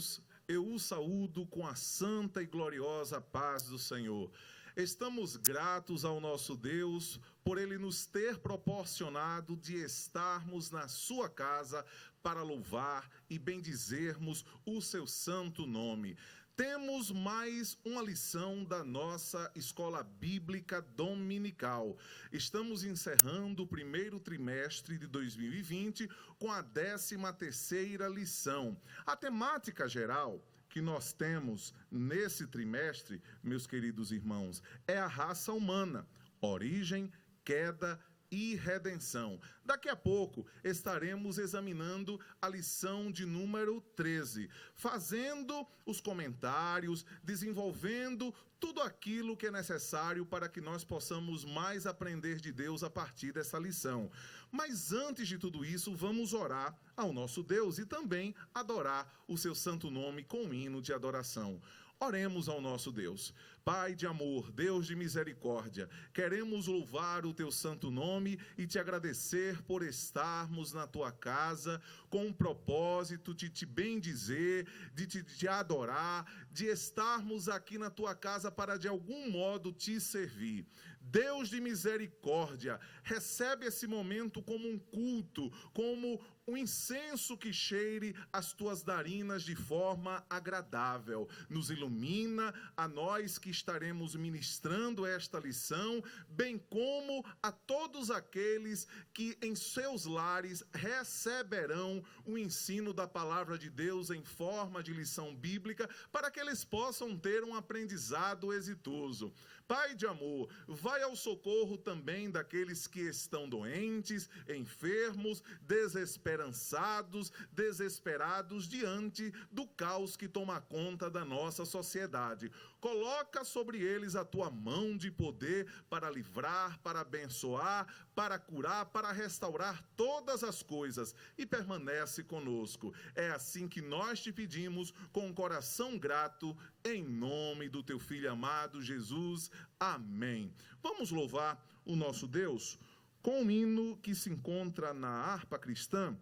irmãos, eu os saúdo com a santa e gloriosa paz do Senhor. Estamos gratos ao nosso Deus por Ele nos ter proporcionado de estarmos na sua casa para louvar e bendizermos o seu santo nome. Temos mais uma lição da nossa escola bíblica dominical. Estamos encerrando o primeiro trimestre de 2020 com a 13ª lição. A temática geral que nós temos nesse trimestre, meus queridos irmãos, é a raça humana, origem, queda e redenção. Daqui a pouco estaremos examinando a lição de número 13, fazendo os comentários, desenvolvendo tudo aquilo que é necessário para que nós possamos mais aprender de Deus a partir dessa lição. Mas antes de tudo isso, vamos orar ao nosso Deus e também adorar o seu santo nome com um hino de adoração. Oremos ao nosso Deus. Pai de amor, Deus de misericórdia, queremos louvar o teu santo nome e te agradecer por estarmos na tua casa com o propósito de te bendizer, de te adorar, de estarmos aqui na tua casa para de algum modo te servir. Deus de misericórdia, recebe esse momento como um culto, como um incenso que cheire as tuas narinas de forma agradável. Nos ilumina a nós que estaremos ministrando esta lição, bem como a todos aqueles que em seus lares receberão o ensino da palavra de Deus em forma de lição bíblica, para que eles possam ter um aprendizado exitoso. Pai de amor, vai ao socorro também daqueles que estão doentes, enfermos, desesperançados, desesperados diante do caos que toma conta da nossa sociedade. Coloca sobre eles a tua mão de poder para livrar, para abençoar, para curar, para restaurar todas as coisas e permanece conosco. É assim que nós te pedimos com um coração grato, em nome do teu Filho amado Jesus. Amém. Vamos louvar o nosso Deus com um hino que se encontra na harpa cristã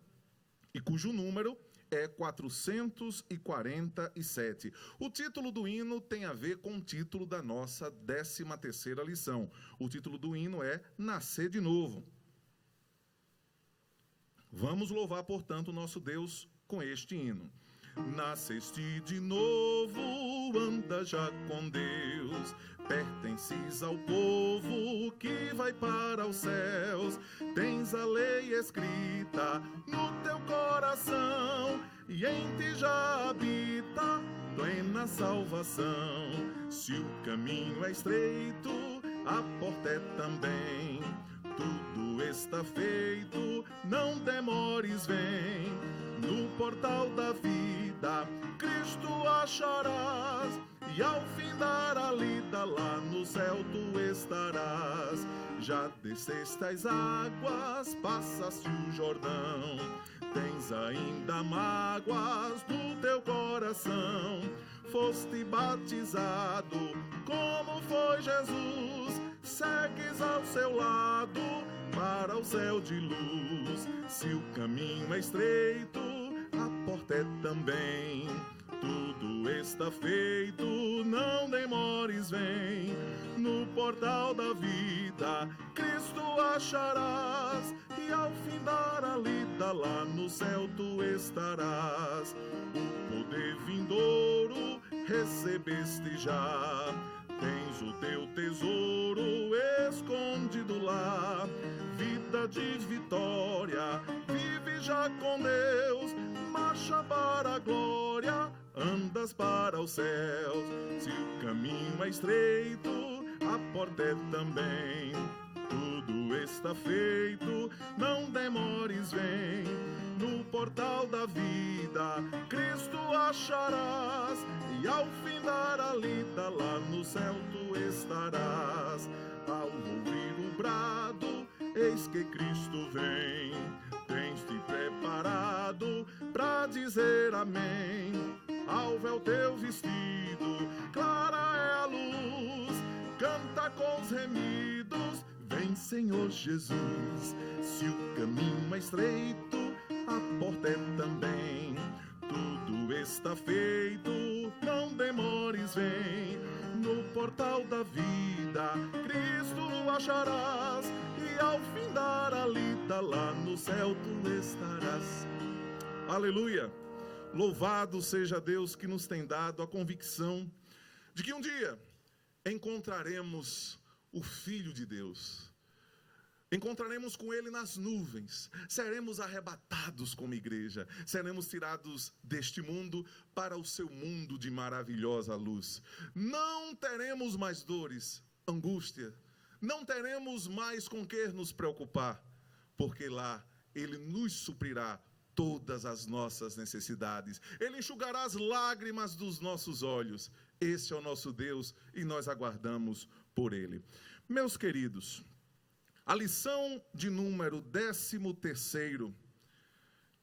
e cujo número é 447. O título do hino tem a ver com o título da nossa 13ª lição. O título do hino é Nascer de Novo. Vamos louvar, portanto, o nosso Deus com este hino. Nasceste de novo, anda já com Deus, pertences ao povo que vai para os céus, tens a lei escrita no teu coração, e em ti já habita plena salvação. Se o caminho é estreito, a porta é também, tudo está feito, não demores, vem. No portal da vida, Cristo acharás, e ao findar a lida, lá no céu tu estarás. Já desceste as águas, passaste o Jordão, tens ainda mágoas no teu coração. Foste batizado, como foi Jesus, segues ao seu lado, para o céu de luz. Se o caminho é estreito, a porta é também, tudo está feito, não demores, vem. No portal da vida, Cristo acharás, e ao findar a lida, lá no céu tu estarás. O poder vindouro recebeste já, tens o teu tesouro escondido lá. Vida de vitória, vive já com Deus, marcha para a glória, andas para os céus. Se o caminho é estreito, a porta é também, tudo está feito, não demores, vem. No portal da vida, Cristo acharás, e ao findar a lida, lá no céu tu estarás. Ao ouvir o brado, eis que Cristo vem, tens te preparado pra dizer amém. Alvo é o teu vestido, clara é a luz, canta com os remidos, vem Senhor Jesus. Se o caminho é estreito, a porta é também, tudo está feito, não demores, vem. No portal da vida, Cristo acharás, e ao findar a lida, lá no céu tu estarás. Aleluia! Louvado seja Deus que nos tem dado a convicção de que um dia encontraremos o Filho de Deus. Encontraremos com Ele nas nuvens, seremos arrebatados como igreja, seremos tirados deste mundo para o seu mundo de maravilhosa luz. Não teremos mais dores, angústia, não teremos mais com que nos preocupar, porque lá Ele nos suprirá todas as nossas necessidades. Ele enxugará as lágrimas dos nossos olhos. Esse é o nosso Deus e nós aguardamos por Ele. Meus queridos, a lição de número 13º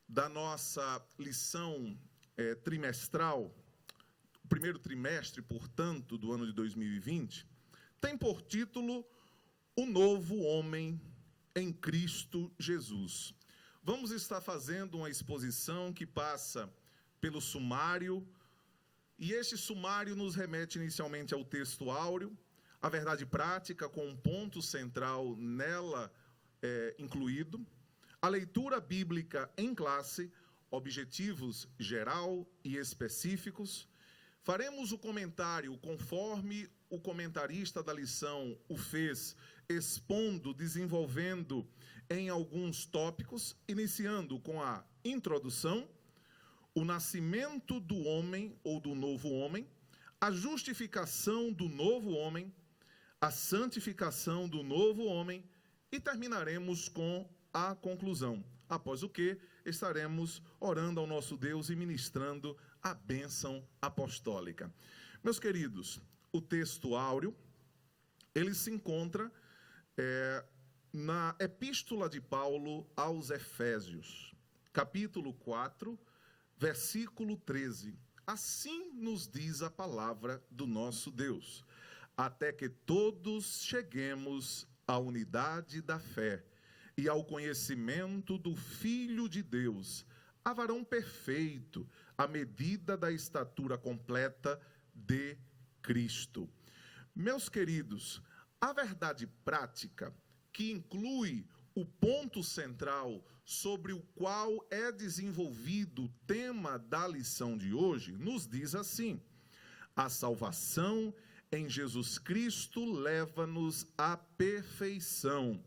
da nossa lição trimestral, o primeiro trimestre, portanto, do ano de 2020, tem por título O Novo Homem em Cristo Jesus. Vamos estar fazendo uma exposição que passa pelo sumário, e este sumário nos remete inicialmente ao texto áureo, a verdade prática com um ponto central nela incluído, a leitura bíblica em classe, objetivos geral e específicos. Faremos o comentário conforme o comentarista da lição o fez, expondo, desenvolvendo em alguns tópicos, iniciando com a introdução, o nascimento do homem ou do novo homem, a justificação do novo homem, a santificação do novo homem e terminaremos com a conclusão, após o que estaremos orando ao nosso Deus e ministrando a bênção apostólica. Meus queridos, o texto áureo, ele se encontra na Epístola de Paulo aos Efésios, capítulo 4, versículo 13. Assim nos diz a palavra do nosso Deus: até que todos cheguemos à unidade da fé e ao conhecimento do Filho de Deus, a varão perfeito, à medida da estatura completa de Cristo. Meus queridos, a verdade prática, que inclui o ponto central sobre o qual é desenvolvido o tema da lição de hoje, nos diz assim: a salvação em Jesus Cristo leva-nos à perfeição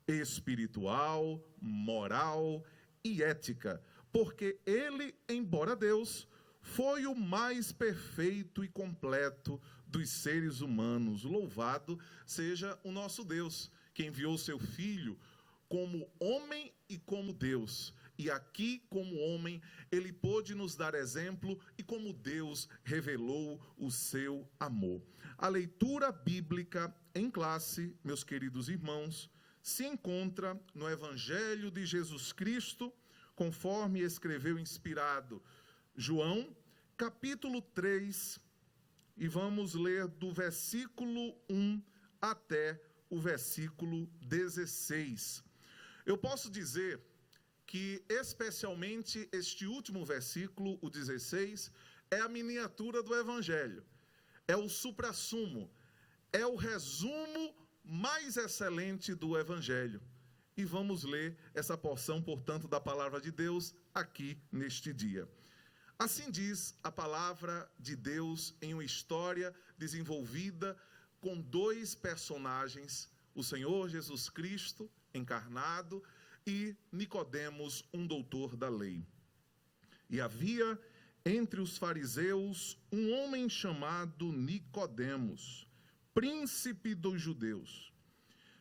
espiritual, moral e ética, porque ele, embora Deus, foi o mais perfeito e completo dos seres humanos. Louvado seja o nosso Deus, que enviou seu Filho como homem e como Deus. E aqui, como homem, ele pôde nos dar exemplo e como Deus revelou o seu amor. A leitura bíblica em classe, meus queridos irmãos, se encontra no Evangelho de Jesus Cristo, conforme escreveu inspirado João, capítulo 3, e vamos ler do versículo 1 até o versículo 16. Eu posso dizer que, especialmente, este último versículo, o 16, é a miniatura do Evangelho, é o suprassumo, é o resumo mais excelente do Evangelho. E vamos ler essa porção, portanto, da palavra de Deus aqui neste dia. Assim diz a palavra de Deus em uma história desenvolvida com dois personagens, o Senhor Jesus Cristo encarnado e Nicodemos, um doutor da lei. E havia entre os fariseus um homem chamado Nicodemos, príncipe dos judeus.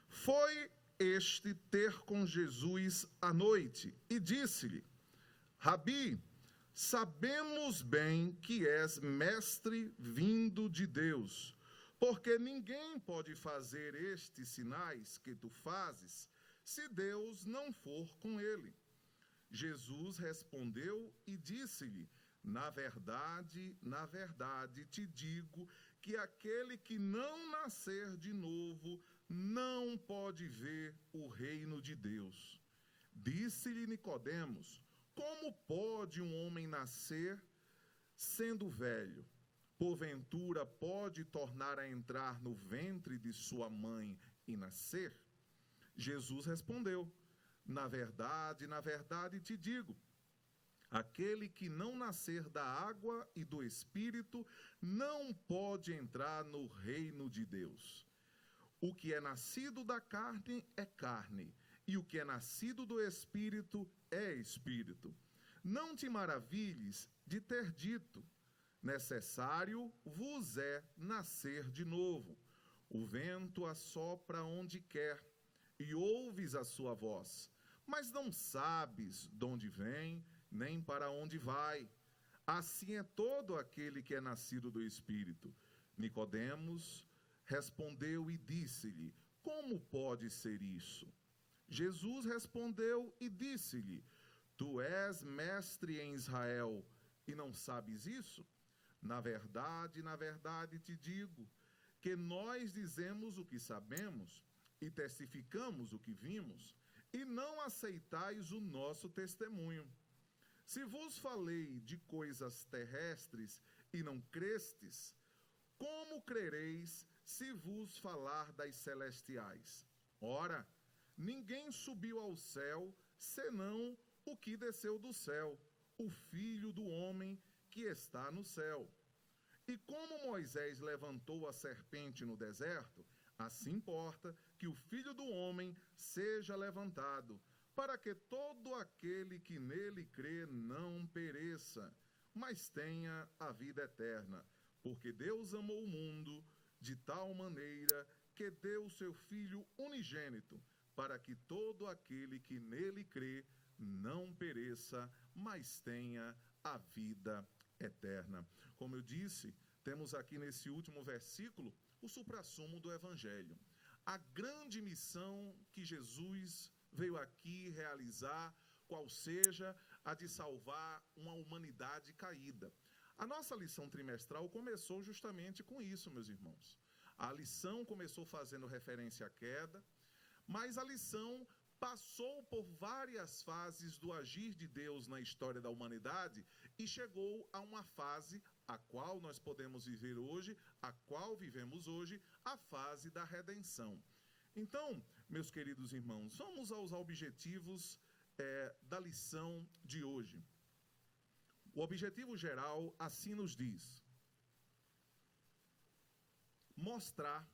Foi este ter com Jesus à noite e disse-lhe: Rabi, sabemos bem que és mestre vindo de Deus, porque ninguém pode fazer estes sinais que tu fazes, se Deus não for com ele. Jesus respondeu e disse-lhe: na verdade, te digo que aquele que não nascer de novo não pode ver o reino de Deus. Disse-lhe Nicodemos: Como pode um homem nascer sendo velho? Porventura pode tornar a entrar no ventre de sua mãe e nascer? Jesus respondeu: na verdade te digo, aquele que não nascer da água e do Espírito não pode entrar no reino de Deus. O que é nascido da carne é carne, e o que é nascido do Espírito é espírito. Não te maravilhes de ter dito: necessário vos é nascer de novo. O vento assopra onde quer, e ouves a sua voz, mas não sabes de onde vem, nem para onde vai. Assim é todo aquele que é nascido do Espírito. Nicodemos respondeu e disse-lhe: como pode ser isso? Jesus respondeu e disse-lhe: tu és mestre em Israel e não sabes isso? Na verdade te digo, que nós dizemos o que sabemos e testificamos o que vimos, e não aceitais o nosso testemunho. Se vos falei de coisas terrestres e não crestes, como crereis se vos falar das celestiais? Ora, ninguém subiu ao céu, senão o que desceu do céu, o Filho do homem que está no céu. E como Moisés levantou a serpente no deserto, assim importa que o Filho do homem seja levantado, para que todo aquele que nele crê não pereça, mas tenha a vida eterna. Porque Deus amou o mundo de tal maneira que deu o seu Filho unigênito, para que todo aquele que nele crê não pereça, mas tenha a vida eterna. Como eu disse, temos aqui nesse último versículo o suprassumo do Evangelho. A grande missão que Jesus veio aqui realizar, qual seja a de salvar uma humanidade caída. A nossa lição trimestral começou justamente com isso, meus irmãos. A lição começou fazendo referência à queda, mas a lição passou por várias fases do agir de Deus na história da humanidade e chegou a uma fase a qual nós podemos viver hoje, a qual vivemos hoje, a fase da redenção. Então, meus queridos irmãos, vamos aos objetivos da lição de hoje. O objetivo geral assim nos diz: mostrar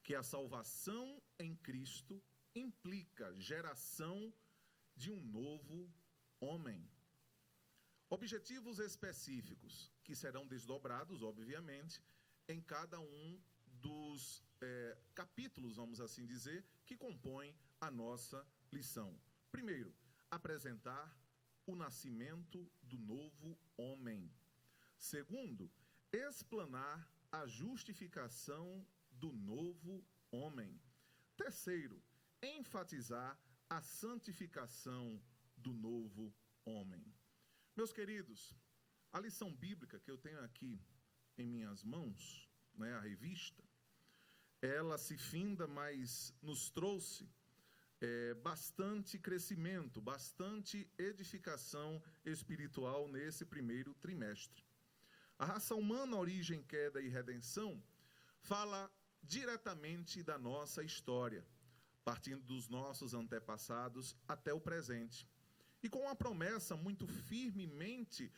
que a salvação em Cristo implica geração de um novo homem. Objetivos específicos que serão desdobrados, obviamente, em cada um dos capítulos, vamos assim dizer, que compõem a nossa lição. Primeiro, apresentar o nascimento do novo homem. Segundo, explanar a justificação do novo homem. Terceiro, enfatizar a santificação do novo homem. Meus queridos, a lição bíblica que eu tenho aqui em minhas mãos, a revista, ela se finda, mas nos trouxe bastante crescimento, bastante edificação espiritual nesse primeiro trimestre. A raça humana, origem, queda e redenção, fala diretamente da nossa história, partindo dos nossos antepassados até o presente. E com uma promessa muito firmemente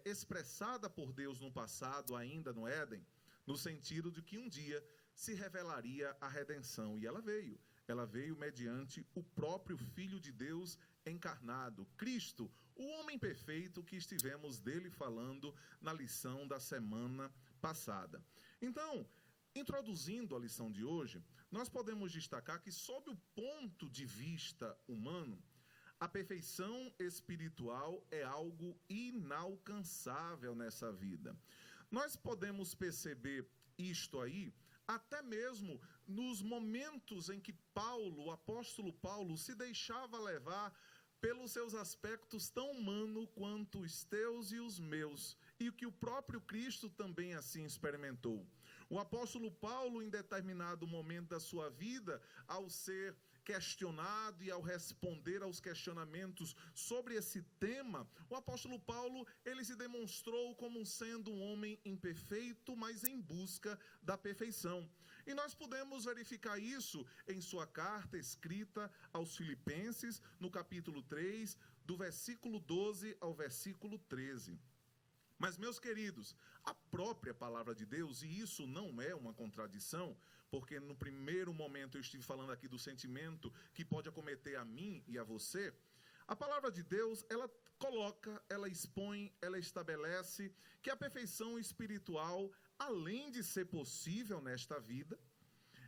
expressada por Deus no passado, ainda no Éden, no sentido de que um dia se revelaria a redenção. E ela veio mediante o próprio Filho de Deus encarnado, Cristo, o homem perfeito que estivemos dele falando na lição da semana passada. Então, introduzindo a lição de hoje, nós podemos destacar que, sob o ponto de vista humano, a perfeição espiritual é algo inalcançável nessa vida. Nós podemos perceber isto aí, até mesmo nos momentos em que o apóstolo Paulo, se deixava levar pelos seus aspectos tão humanos quanto os teus e os meus, e que o próprio Cristo também assim experimentou. O apóstolo Paulo, em determinado momento da sua vida, ao ser questionado e ao responder aos questionamentos sobre esse tema, o apóstolo Paulo, ele se demonstrou como sendo um homem imperfeito, mas em busca da perfeição. E nós podemos verificar isso em sua carta escrita aos Filipenses, no capítulo 3, do versículo 12 ao versículo 13. Mas, meus queridos, a própria palavra de Deus, e isso não é uma contradição, porque no primeiro momento eu estive falando aqui do sentimento que pode acometer a mim e a você, a palavra de Deus, ela coloca, ela expõe, ela estabelece que a perfeição espiritual, além de ser possível nesta vida,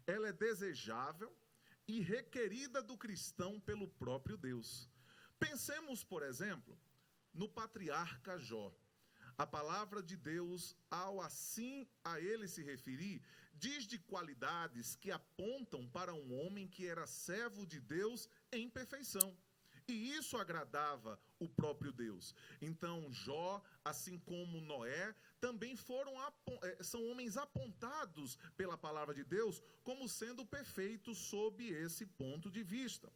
ela é desejável e requerida do cristão pelo próprio Deus. Pensemos, por exemplo, no patriarca Jó. A palavra de Deus, ao assim a ele se referir, diz de qualidades que apontam para um homem que era servo de Deus em perfeição. E isso agradava o próprio Deus. Então, Jó, assim como Noé, também são homens apontados pela palavra de Deus como sendo perfeitos sob esse ponto de vista.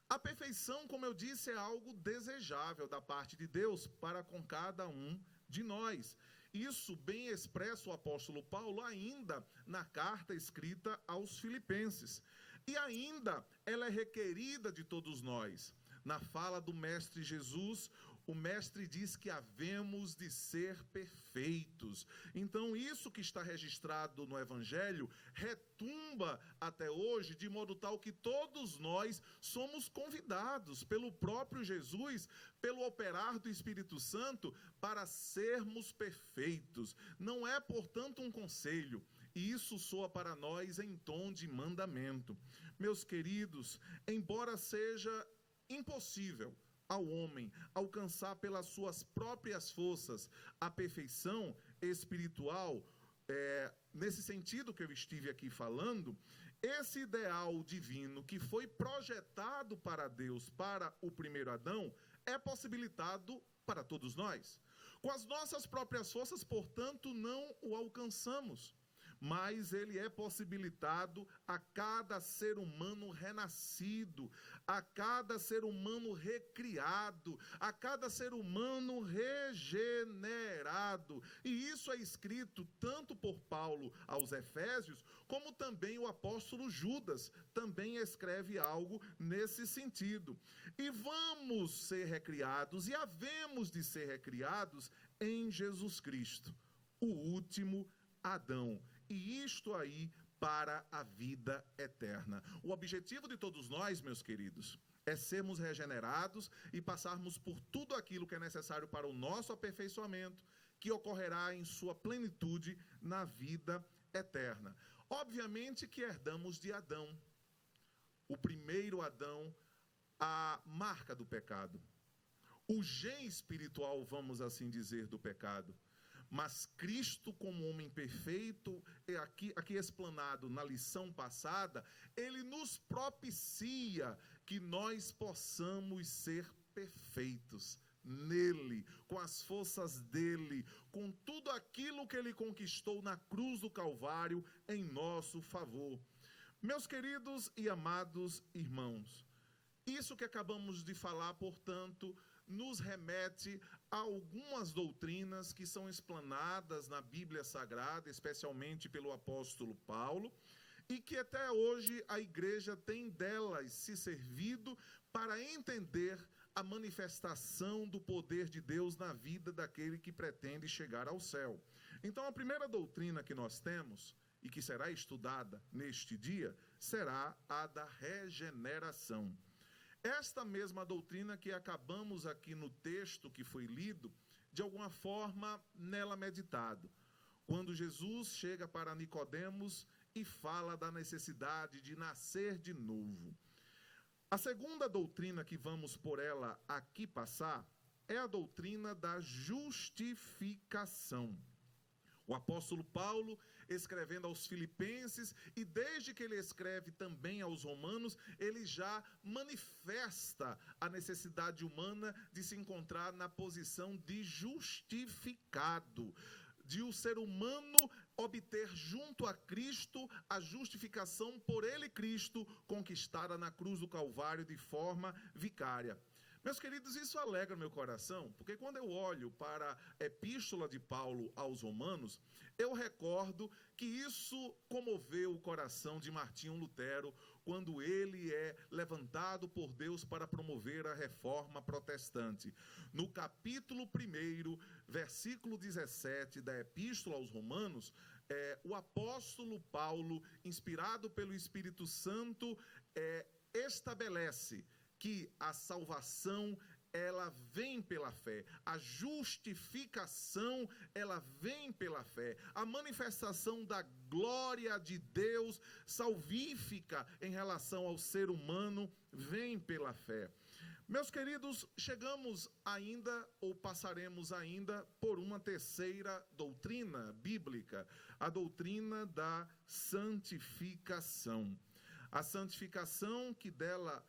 A perfeição, como eu disse, é algo desejável da parte de Deus para com cada um de nós. Isso bem expressa o apóstolo Paulo ainda na carta escrita aos Filipenses. E ainda ela é requerida de todos nós. Na fala do Mestre Jesus, o Mestre diz que havemos de ser perfeitos. Então, isso que está registrado no Evangelho retumba até hoje, de modo tal que todos nós somos convidados pelo próprio Jesus, pelo operar do Espírito Santo, para sermos perfeitos. Não é, portanto, um conselho, e isso soa para nós em tom de mandamento. Meus queridos, embora seja impossível ao homem alcançar pelas suas próprias forças a perfeição espiritual, nesse sentido que eu estive aqui falando, esse ideal divino que foi projetado para Deus, para o primeiro Adão, é possibilitado para todos nós. Com as nossas próprias forças, portanto, não o alcançamos. Mas ele é possibilitado a cada ser humano renascido, a cada ser humano recriado, a cada ser humano regenerado. E isso é escrito tanto por Paulo aos Efésios, como também o apóstolo Judas também escreve algo nesse sentido. E vamos ser recriados, e havemos de ser recriados em Jesus Cristo, o último Adão. E isto aí para a vida eterna. O objetivo de todos nós, meus queridos, é sermos regenerados e passarmos por tudo aquilo que é necessário para o nosso aperfeiçoamento, que ocorrerá em sua plenitude na vida eterna. Obviamente que herdamos de Adão, o primeiro Adão, a marca do pecado, o gene espiritual, vamos assim dizer, do pecado. Mas Cristo, como homem perfeito, aqui explanado na lição passada, ele nos propicia que nós possamos ser perfeitos nele, com as forças dele, com tudo aquilo que ele conquistou na cruz do Calvário em nosso favor. Meus queridos e amados irmãos, isso que acabamos de falar, portanto, nos remete a algumas doutrinas que são explanadas na Bíblia Sagrada, especialmente pelo apóstolo Paulo, e que até hoje a igreja tem delas se servido para entender a manifestação do poder de Deus na vida daquele que pretende chegar ao céu. Então, a primeira doutrina que nós temos, e que será estudada neste dia, será a da regeneração. Esta mesma doutrina que acabamos aqui no texto que foi lido, de alguma forma nela meditado. Quando Jesus chega para Nicodemos e fala da necessidade de nascer de novo. A segunda doutrina que vamos por ela aqui passar é a doutrina da justificação. O apóstolo Paulo, escrevendo aos Filipenses, e desde que ele escreve também aos Romanos, ele já manifesta a necessidade humana de se encontrar na posição de justificado, de o ser humano obter junto a Cristo a justificação por ele, Cristo, conquistada na cruz do Calvário de forma vicária. Meus queridos, isso alegra meu coração, porque quando eu olho para a epístola de Paulo aos Romanos, eu recordo que isso comoveu o coração de Martinho Lutero, quando ele é levantado por Deus para promover a reforma protestante. No capítulo 1, versículo 17 da epístola aos Romanos, o apóstolo Paulo, inspirado pelo Espírito Santo, estabelece que a salvação, ela vem pela fé. A justificação, ela vem pela fé. A manifestação da glória de Deus salvífica em relação ao ser humano vem pela fé. Meus queridos, chegamos ainda, ou passaremos ainda, por uma terceira doutrina bíblica, a doutrina da santificação. A santificação, que dela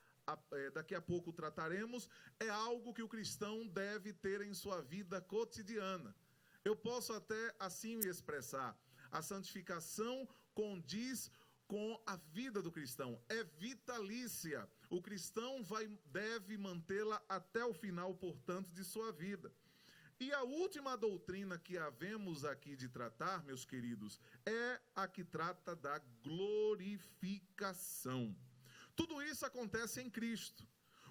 daqui a pouco trataremos, é algo que o cristão deve ter em sua vida cotidiana. Eu posso até assim me expressar. A santificação condiz com a vida do cristão, é vitalícia. O cristão deve mantê-la até o final, portanto, de sua vida. E a última doutrina que havemos aqui de tratar, meus queridos, é a que trata da glorificação. Tudo isso acontece em Cristo.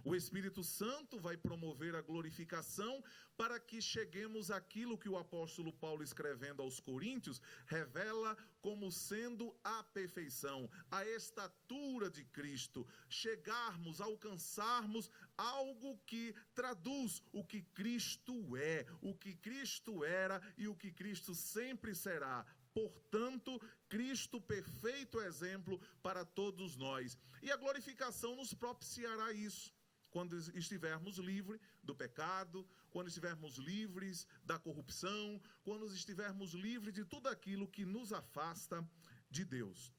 O Espírito Santo vai promover a glorificação para que cheguemos àquilo que o apóstolo Paulo, escrevendo aos Coríntios, revela como sendo a perfeição, a estatura de Cristo. Chegarmos, alcançarmos algo que traduz o que Cristo é, o que Cristo era e o que Cristo sempre será. Portanto, Cristo, perfeito exemplo para todos nós. E a glorificação nos propiciará isso. Quando estivermos livres do pecado, quando estivermos livres da corrupção, quando estivermos livres de tudo aquilo que nos afasta de Deus.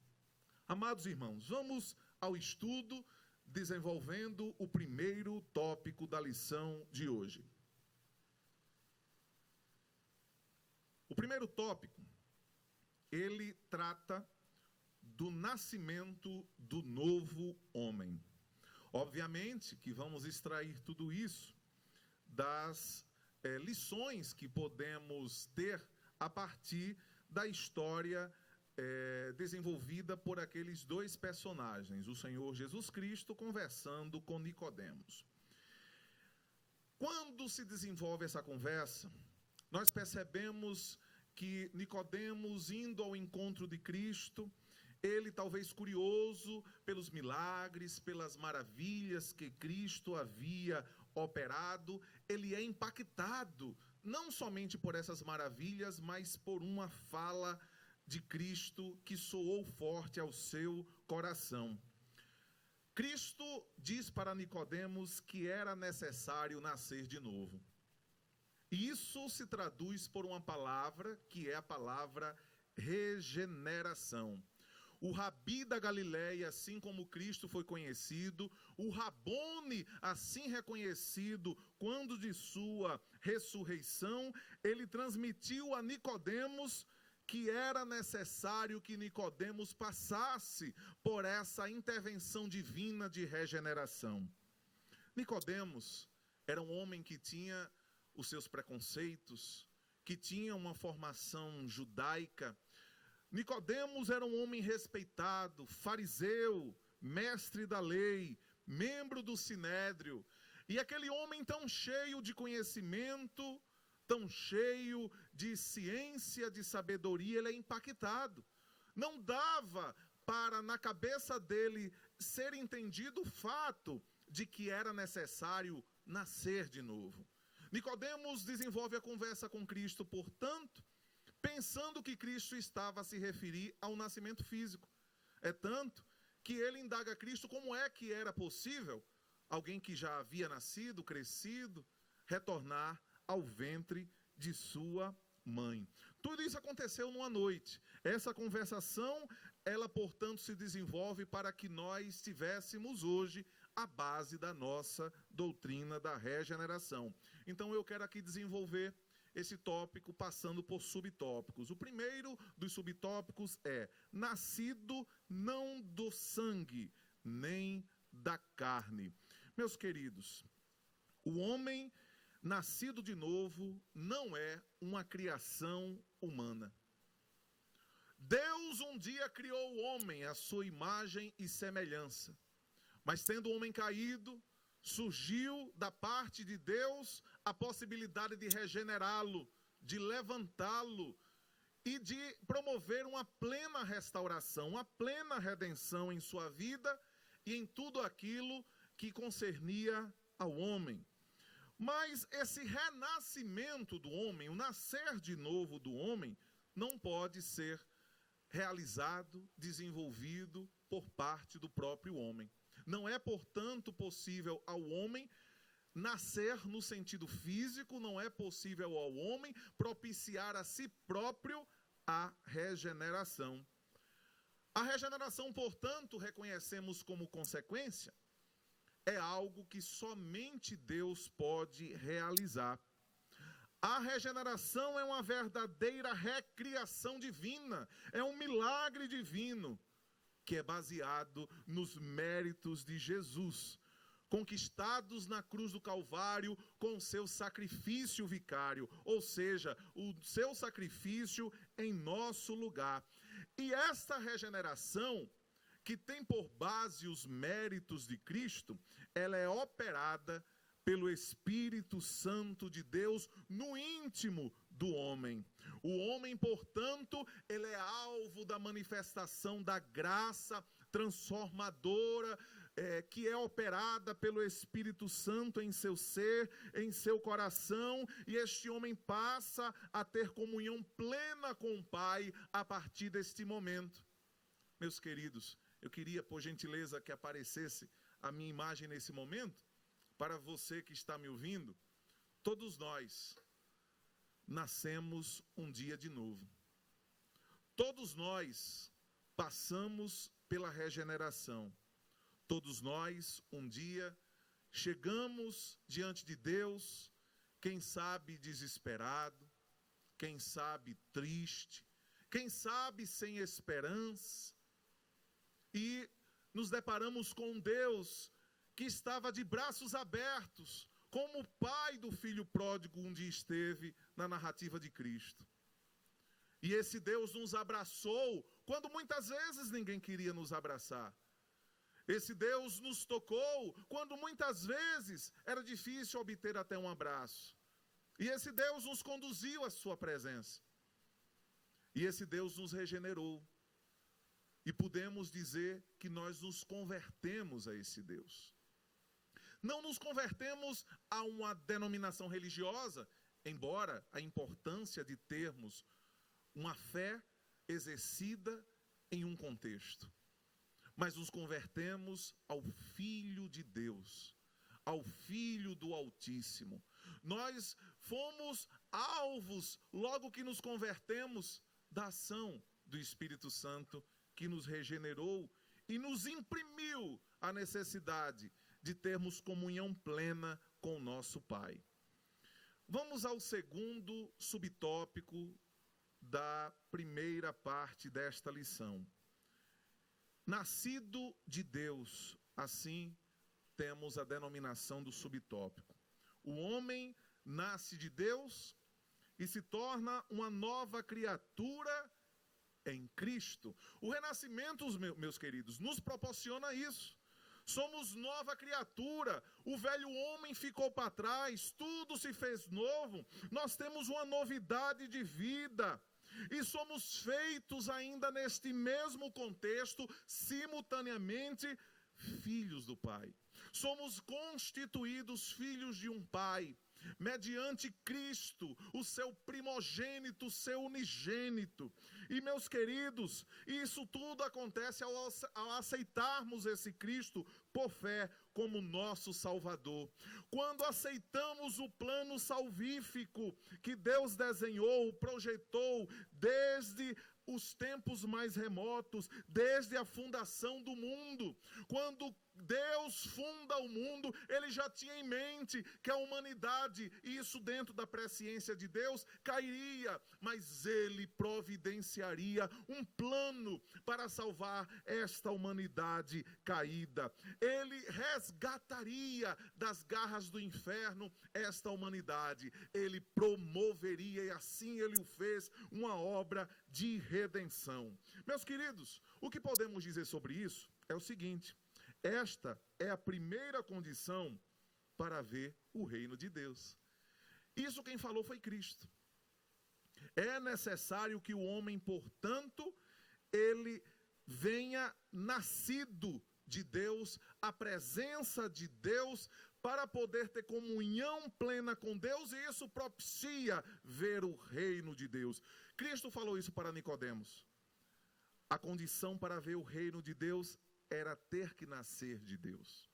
Amados irmãos, vamos ao estudo desenvolvendo o primeiro tópico da lição de hoje. O primeiro tópico, ele trata do nascimento do novo homem. Obviamente que vamos extrair tudo isso das lições que podemos ter a partir da história desenvolvida por aqueles dois personagens, o Senhor Jesus Cristo conversando com Nicodemos. Quando se desenvolve essa conversa, nós percebemos que Nicodemos, indo ao encontro de Cristo, ele talvez curioso pelos milagres, pelas maravilhas que Cristo havia operado, ele é impactado, não somente por essas maravilhas, mas por uma fala de Cristo que soou forte ao seu coração. Cristo diz para Nicodemos que era necessário nascer de novo. E isso se traduz por uma palavra que é a palavra regeneração. O Rabi da Galileia, assim como Cristo foi conhecido, o Rabone, assim reconhecido quando de sua ressurreição, ele transmitiu a Nicodemos que era necessário que Nicodemos passasse por essa intervenção divina de regeneração. Nicodemos era um homem que tinha os seus preconceitos, que tinha uma formação judaica. Nicodemos era um homem respeitado, fariseu, mestre da lei, membro do sinédrio, e aquele homem tão cheio de conhecimento, tão cheio de ciência, de sabedoria, ele é impactado. Não dava para, na cabeça dele, ser entendido o fato de que era necessário nascer de novo. Nicodemos desenvolve a conversa com Cristo, portanto, pensando que Cristo estava a se referir ao nascimento físico. É tanto que ele indaga a Cristo como é que era possível alguém que já havia nascido, crescido, retornar ao ventre de sua mãe. Tudo isso aconteceu numa noite. Essa conversação, ela, portanto, se desenvolve para que nós tivéssemos hoje a base da nossa doutrina da regeneração. Então, eu quero aqui desenvolver esse tópico passando por subtópicos. O primeiro dos subtópicos é: nascido não do sangue, nem da carne. Meus queridos, o homem nascido de novo não é uma criação humana. Deus um dia criou o homem à sua imagem e semelhança. Mas tendo o homem caído, surgiu da parte de Deus a possibilidade de regenerá-lo, de levantá-lo e de promover uma plena restauração, uma plena redenção em sua vida e em tudo aquilo que concernia ao homem. Mas esse renascimento do homem, o nascer de novo do homem, não pode ser realizado, desenvolvido por parte do próprio homem. Não é, portanto, possível ao homem nascer no sentido físico, não é possível ao homem propiciar a si próprio a regeneração. A regeneração, portanto, reconhecemos como consequência, é algo que somente Deus pode realizar. A regeneração é uma verdadeira recriação divina, é um milagre divino, que é baseado nos méritos de Jesus, conquistados na cruz do Calvário com o seu sacrifício vicário, ou seja, o seu sacrifício em nosso lugar. E esta regeneração, que tem por base os méritos de Cristo, ela é operada pelo Espírito Santo de Deus no íntimo do homem. O homem, portanto, ele é alvo da manifestação da graça transformadora, que é operada pelo Espírito Santo em seu ser, em seu coração, e este homem passa a ter comunhão plena com o Pai a partir deste momento. Meus queridos, eu queria, por gentileza, que aparecesse a minha imagem nesse momento, para você que está me ouvindo. Todos nós nascemos um dia de novo. Todos nós passamos pela regeneração. Todos nós, um dia, chegamos diante de Deus, quem sabe desesperado, quem sabe triste, quem sabe sem esperança, e nos deparamos com um Deus que estava de braços abertos, como o pai do filho pródigo um dia esteve na narrativa de Cristo. E esse Deus nos abraçou quando muitas vezes ninguém queria nos abraçar. Esse Deus nos tocou quando muitas vezes era difícil obter até um abraço. E esse Deus nos conduziu à sua presença. E esse Deus nos regenerou. E podemos dizer que nós nos convertemos a esse Deus. Não nos convertemos a uma denominação religiosa, embora a importância de termos uma fé exercida em um contexto. Mas nos convertemos ao Filho de Deus, ao Filho do Altíssimo. Nós fomos alvos, logo que nos convertemos, da ação do Espírito Santo, que nos regenerou e nos imprimiu a necessidade de termos comunhão plena com o nosso Pai. Vamos ao segundo subtópico da primeira parte desta lição. Nascido de Deus, assim temos a denominação do subtópico. O homem nasce de Deus e se torna uma nova criatura em Cristo. O renascimento, meus queridos, nos proporciona isso. Somos nova criatura, o velho homem ficou para trás, tudo se fez novo, nós temos uma novidade de vida. E somos feitos ainda neste mesmo contexto, simultaneamente, filhos do Pai. Somos constituídos filhos de um Pai, mediante Cristo, o seu primogênito, o seu unigênito. E, meus queridos, isso tudo acontece ao aceitarmos esse Cristo por fé como nosso Salvador. Quando aceitamos o plano salvífico que Deus desenhou, projetou desde os tempos mais remotos, desde a fundação do mundo, quando Deus funda o mundo, ele já tinha em mente que a humanidade, isso dentro da presciência de Deus, cairia, mas ele providenciaria um plano para salvar esta humanidade caída. Ele resgataria das garras do inferno esta humanidade. Ele promoveria, e assim ele o fez, uma obra de redenção. Meus queridos, o que podemos dizer sobre isso é o seguinte: esta é a primeira condição para ver o reino de Deus. Isso quem falou foi Cristo. É necessário que o homem, portanto, ele venha nascido de Deus, a presença de Deus, para poder ter comunhão plena com Deus, e isso propicia ver o reino de Deus. Cristo falou isso para Nicodemos. A condição para ver o reino de Deus era ter que nascer de Deus.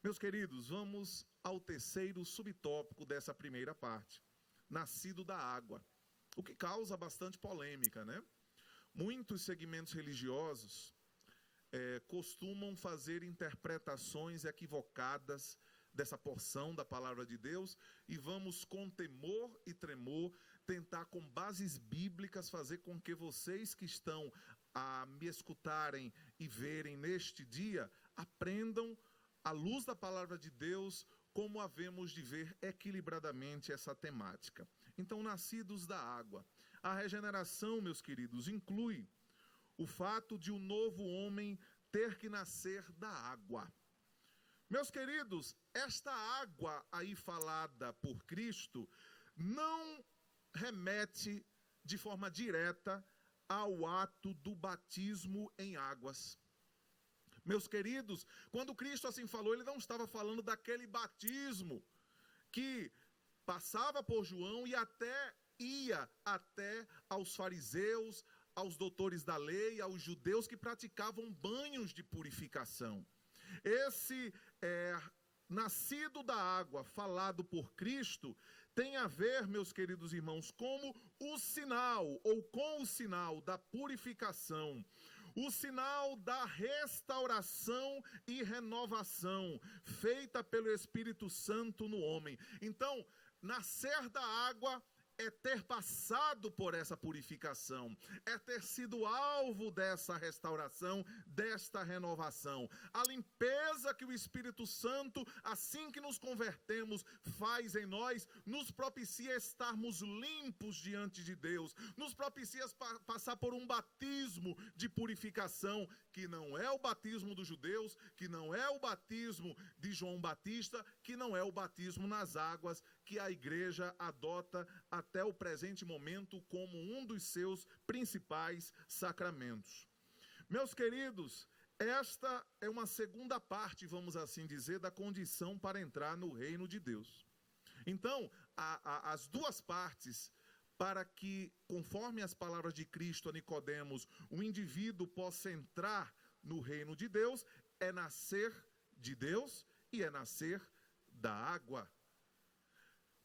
Meus queridos, vamos ao terceiro subtópico dessa primeira parte: nascido da água. O que causa bastante polêmica, né? Muitos segmentos religiosos costumam fazer interpretações equivocadas dessa porção da palavra de Deus, e vamos com temor e tremor tentar, com bases bíblicas, fazer com que vocês que estão a me escutarem e verem neste dia, aprendam à luz da palavra de Deus como havemos de ver equilibradamente essa temática. Então, nascidos da água. A regeneração, meus queridos, inclui o fato de um novo homem ter que nascer da água. Meus queridos, esta água aí falada por Cristo não remete de forma direta ao ato do batismo em águas. Meus queridos, quando Cristo assim falou, ele não estava falando daquele batismo que passava por João e ia até aos fariseus, aos doutores da lei, aos judeus que praticavam banhos de purificação. Esse nascido da água falado por Cristo tem a ver, meus queridos irmãos, como o sinal, ou com o sinal da purificação, o sinal da restauração e renovação feita pelo Espírito Santo no homem. Então, nascer da água é ter passado por essa purificação, é ter sido alvo dessa restauração, desta renovação. A limpeza que o Espírito Santo, assim que nos convertemos, faz em nós, nos propicia estarmos limpos diante de Deus, nos propicia passar por um batismo de purificação, que não é o batismo dos judeus, que não é o batismo de João Batista, que não é o batismo nas águas que a igreja adota até o presente momento como um dos seus principais sacramentos. Meus queridos, esta é uma segunda parte, vamos assim dizer, da condição para entrar no reino de Deus. Então, as duas partes, para que, conforme as palavras de Cristo a Nicodemos, o indivíduo possa entrar no reino de Deus, é nascer de Deus e é nascer da água.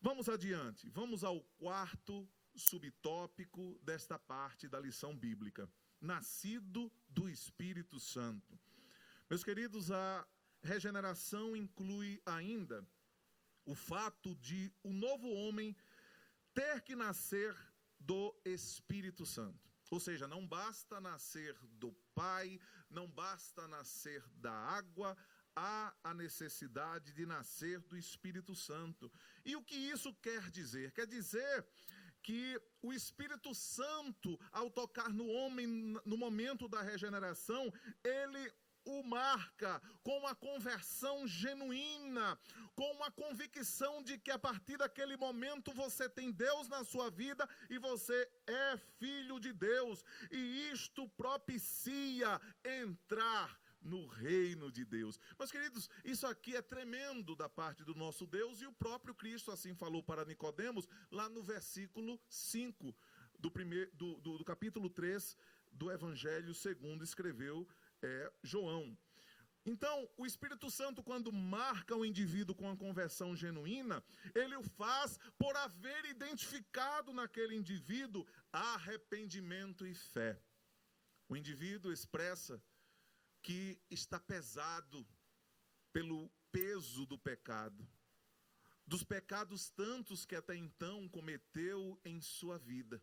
Vamos adiante, vamos ao quarto subtópico desta parte da lição bíblica: nascido do Espírito Santo. Meus queridos, a regeneração inclui ainda o fato de o novo homem ter que nascer do Espírito Santo. Ou seja, não basta nascer do Pai, não basta nascer da água, há a necessidade de nascer do Espírito Santo. E o que isso quer dizer? Quer dizer que o Espírito Santo, ao tocar no homem no momento da regeneração, ele o marca com uma conversão genuína, com uma convicção de que a partir daquele momento você tem Deus na sua vida e você é filho de Deus. E isto propicia entrar no reino de Deus. Meus queridos, isso aqui é tremendo da parte do nosso Deus, e o próprio Cristo assim falou para Nicodemos, lá no versículo 5 do capítulo 3 do Evangelho segundo escreveu João. Então, o Espírito Santo, quando marca o indivíduo com a conversão genuína, ele o faz por haver identificado naquele indivíduo arrependimento e fé. O indivíduo expressa que está pesado pelo peso do pecado, dos pecados tantos que até então cometeu em sua vida.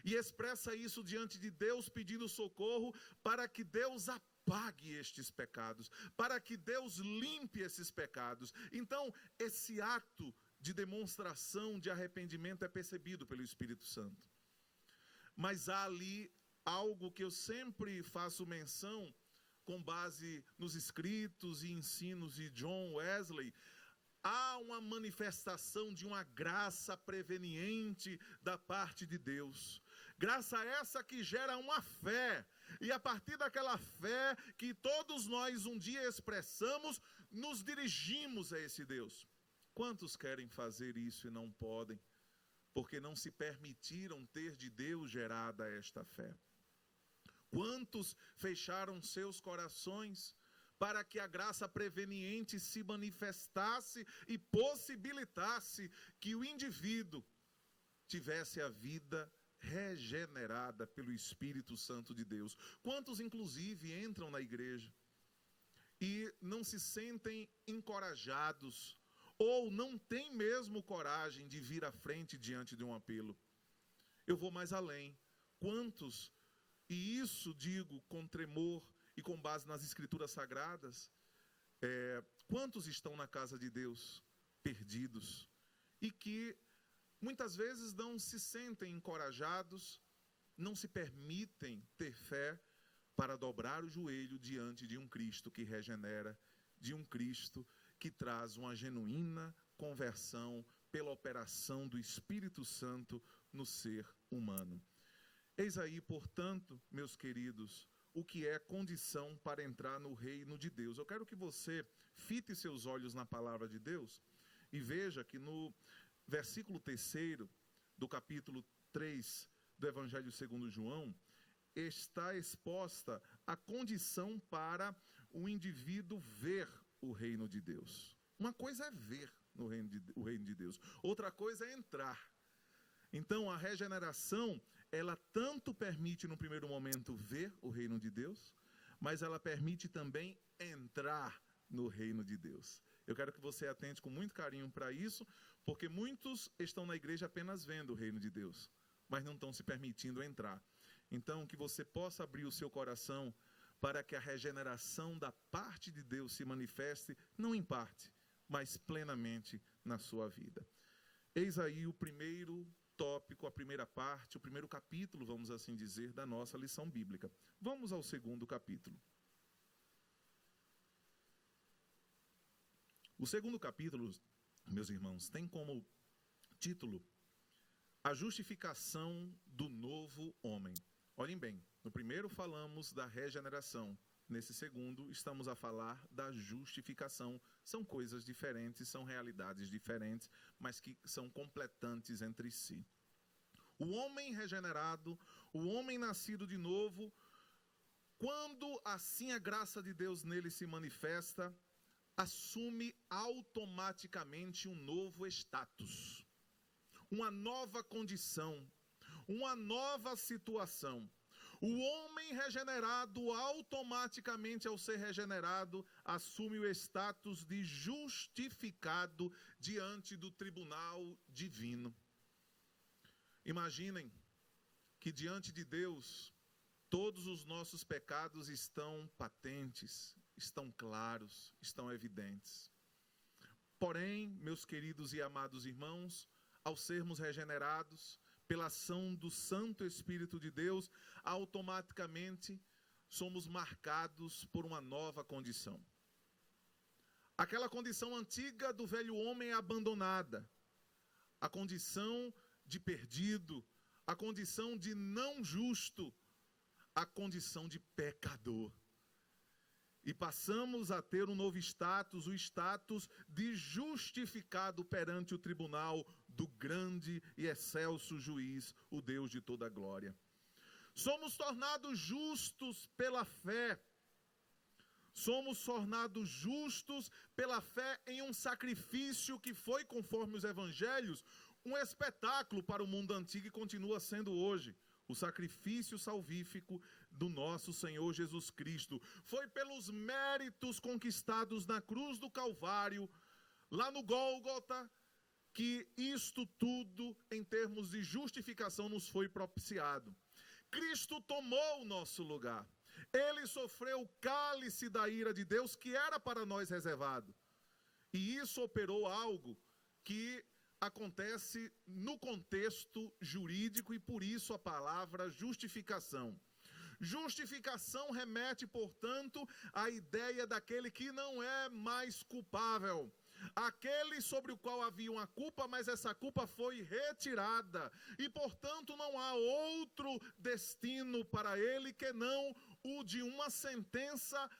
E expressa isso diante de Deus, pedindo socorro para que Deus apague estes pecados, para que Deus limpe esses pecados. Então, esse ato de demonstração de arrependimento é percebido pelo Espírito Santo. Mas há ali algo que eu sempre faço menção, com base nos escritos e ensinos de John Wesley. Há uma manifestação de uma graça preveniente da parte de Deus. Graça essa que gera uma fé. E a partir daquela fé que todos nós um dia expressamos, nos dirigimos a esse Deus. Quantos querem fazer isso e não podem? Porque não se permitiram ter de Deus gerada esta fé. Quantos fecharam seus corações para que a graça preveniente se manifestasse e possibilitasse que o indivíduo tivesse a vida regenerada pelo Espírito Santo de Deus? Quantos, inclusive, entram na igreja e não se sentem encorajados ou não têm mesmo coragem de vir à frente diante de um apelo? Eu vou mais além. Quantos, e isso digo com tremor e com base nas Escrituras Sagradas, quantos estão na casa de Deus perdidos e que muitas vezes não se sentem encorajados, não se permitem ter fé para dobrar o joelho diante de um Cristo que regenera, de um Cristo que traz uma genuína conversão pela operação do Espírito Santo no ser humano. Eis aí, portanto, meus queridos, o que é condição para entrar no reino de Deus. Eu quero que você fite seus olhos na palavra de Deus e veja que no versículo 3º do capítulo 3 do Evangelho segundo João, está exposta a condição para o indivíduo ver o reino de Deus. Uma coisa é ver o reino de Deus, outra coisa é entrar. Então, a regeneração, ela tanto permite no primeiro momento ver o reino de Deus, mas ela permite também entrar no reino de Deus. Eu quero que você atente com muito carinho para isso, porque muitos estão na igreja apenas vendo o reino de Deus, mas não estão se permitindo entrar. Então, que você possa abrir o seu coração para que a regeneração da parte de Deus se manifeste, não em parte, mas plenamente na sua vida. Eis aí o primeiro tópico, a primeira parte, o primeiro capítulo, vamos assim dizer, da nossa lição bíblica. Vamos ao segundo capítulo. O segundo capítulo, meus irmãos, tem como título a justificação do novo homem. Olhem bem, no primeiro falamos da regeneração, nesse segundo estamos a falar da justificação. São coisas diferentes, são realidades diferentes, mas que são completantes entre si. O homem regenerado, o homem nascido de novo, quando assim a graça de Deus nele se manifesta, assume automaticamente um novo status, uma nova condição, uma nova situação. O homem regenerado, automaticamente ao ser regenerado, assume o status de justificado diante do tribunal divino. Imaginem que diante de Deus, todos os nossos pecados estão patentes, estão claros, estão evidentes. Porém, meus queridos e amados irmãos, ao sermos regenerados pela ação do Santo Espírito de Deus, automaticamente somos marcados por uma nova condição. Aquela condição antiga do velho homem é abandonada, a condição de perdido, a condição de não justo, a condição de pecador. E passamos a ter um novo status, o status de justificado perante o tribunal do grande e excelso juiz, o Deus de toda glória. Somos tornados justos pela fé. Somos tornados justos pela fé em um sacrifício que foi, conforme os evangelhos, um espetáculo para o mundo antigo e continua sendo hoje. O sacrifício salvífico do nosso Senhor Jesus Cristo. Foi pelos méritos conquistados na cruz do Calvário, lá no Gólgota, que isto tudo, em termos de justificação, nos foi propiciado. Cristo tomou o nosso lugar. Ele sofreu o cálice da ira de Deus que era para nós reservado. E isso operou algo que acontece no contexto jurídico e por isso a palavra justificação. Justificação remete, portanto, à ideia daquele que não é mais culpável. Aquele sobre o qual havia uma culpa, mas essa culpa foi retirada. E, portanto, não há outro destino para ele que não o de uma sentença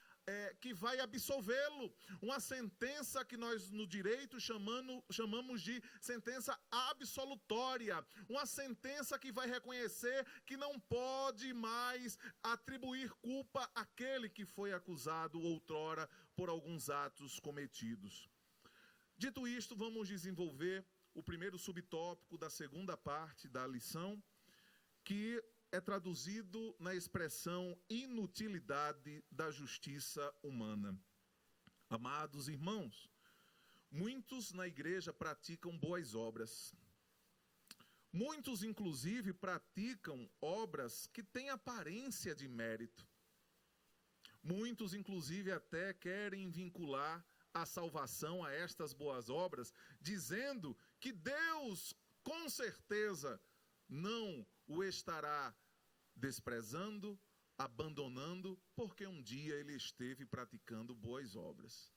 que vai absolvê-lo. Uma sentença que nós no direito chamamos de sentença absolutória. Uma sentença que vai reconhecer que não pode mais atribuir culpa àquele que foi acusado outrora por alguns atos cometidos. Dito isto, vamos desenvolver o primeiro subtópico da segunda parte da lição, que é traduzido na expressão inutilidade da justiça humana. Amados irmãos, muitos na igreja praticam boas obras. Muitos, inclusive, praticam obras que têm aparência de mérito. Muitos, inclusive, até querem vincular a salvação a estas boas obras, dizendo que Deus, com certeza, não o estará desprezando, abandonando, porque um dia ele esteve praticando boas obras.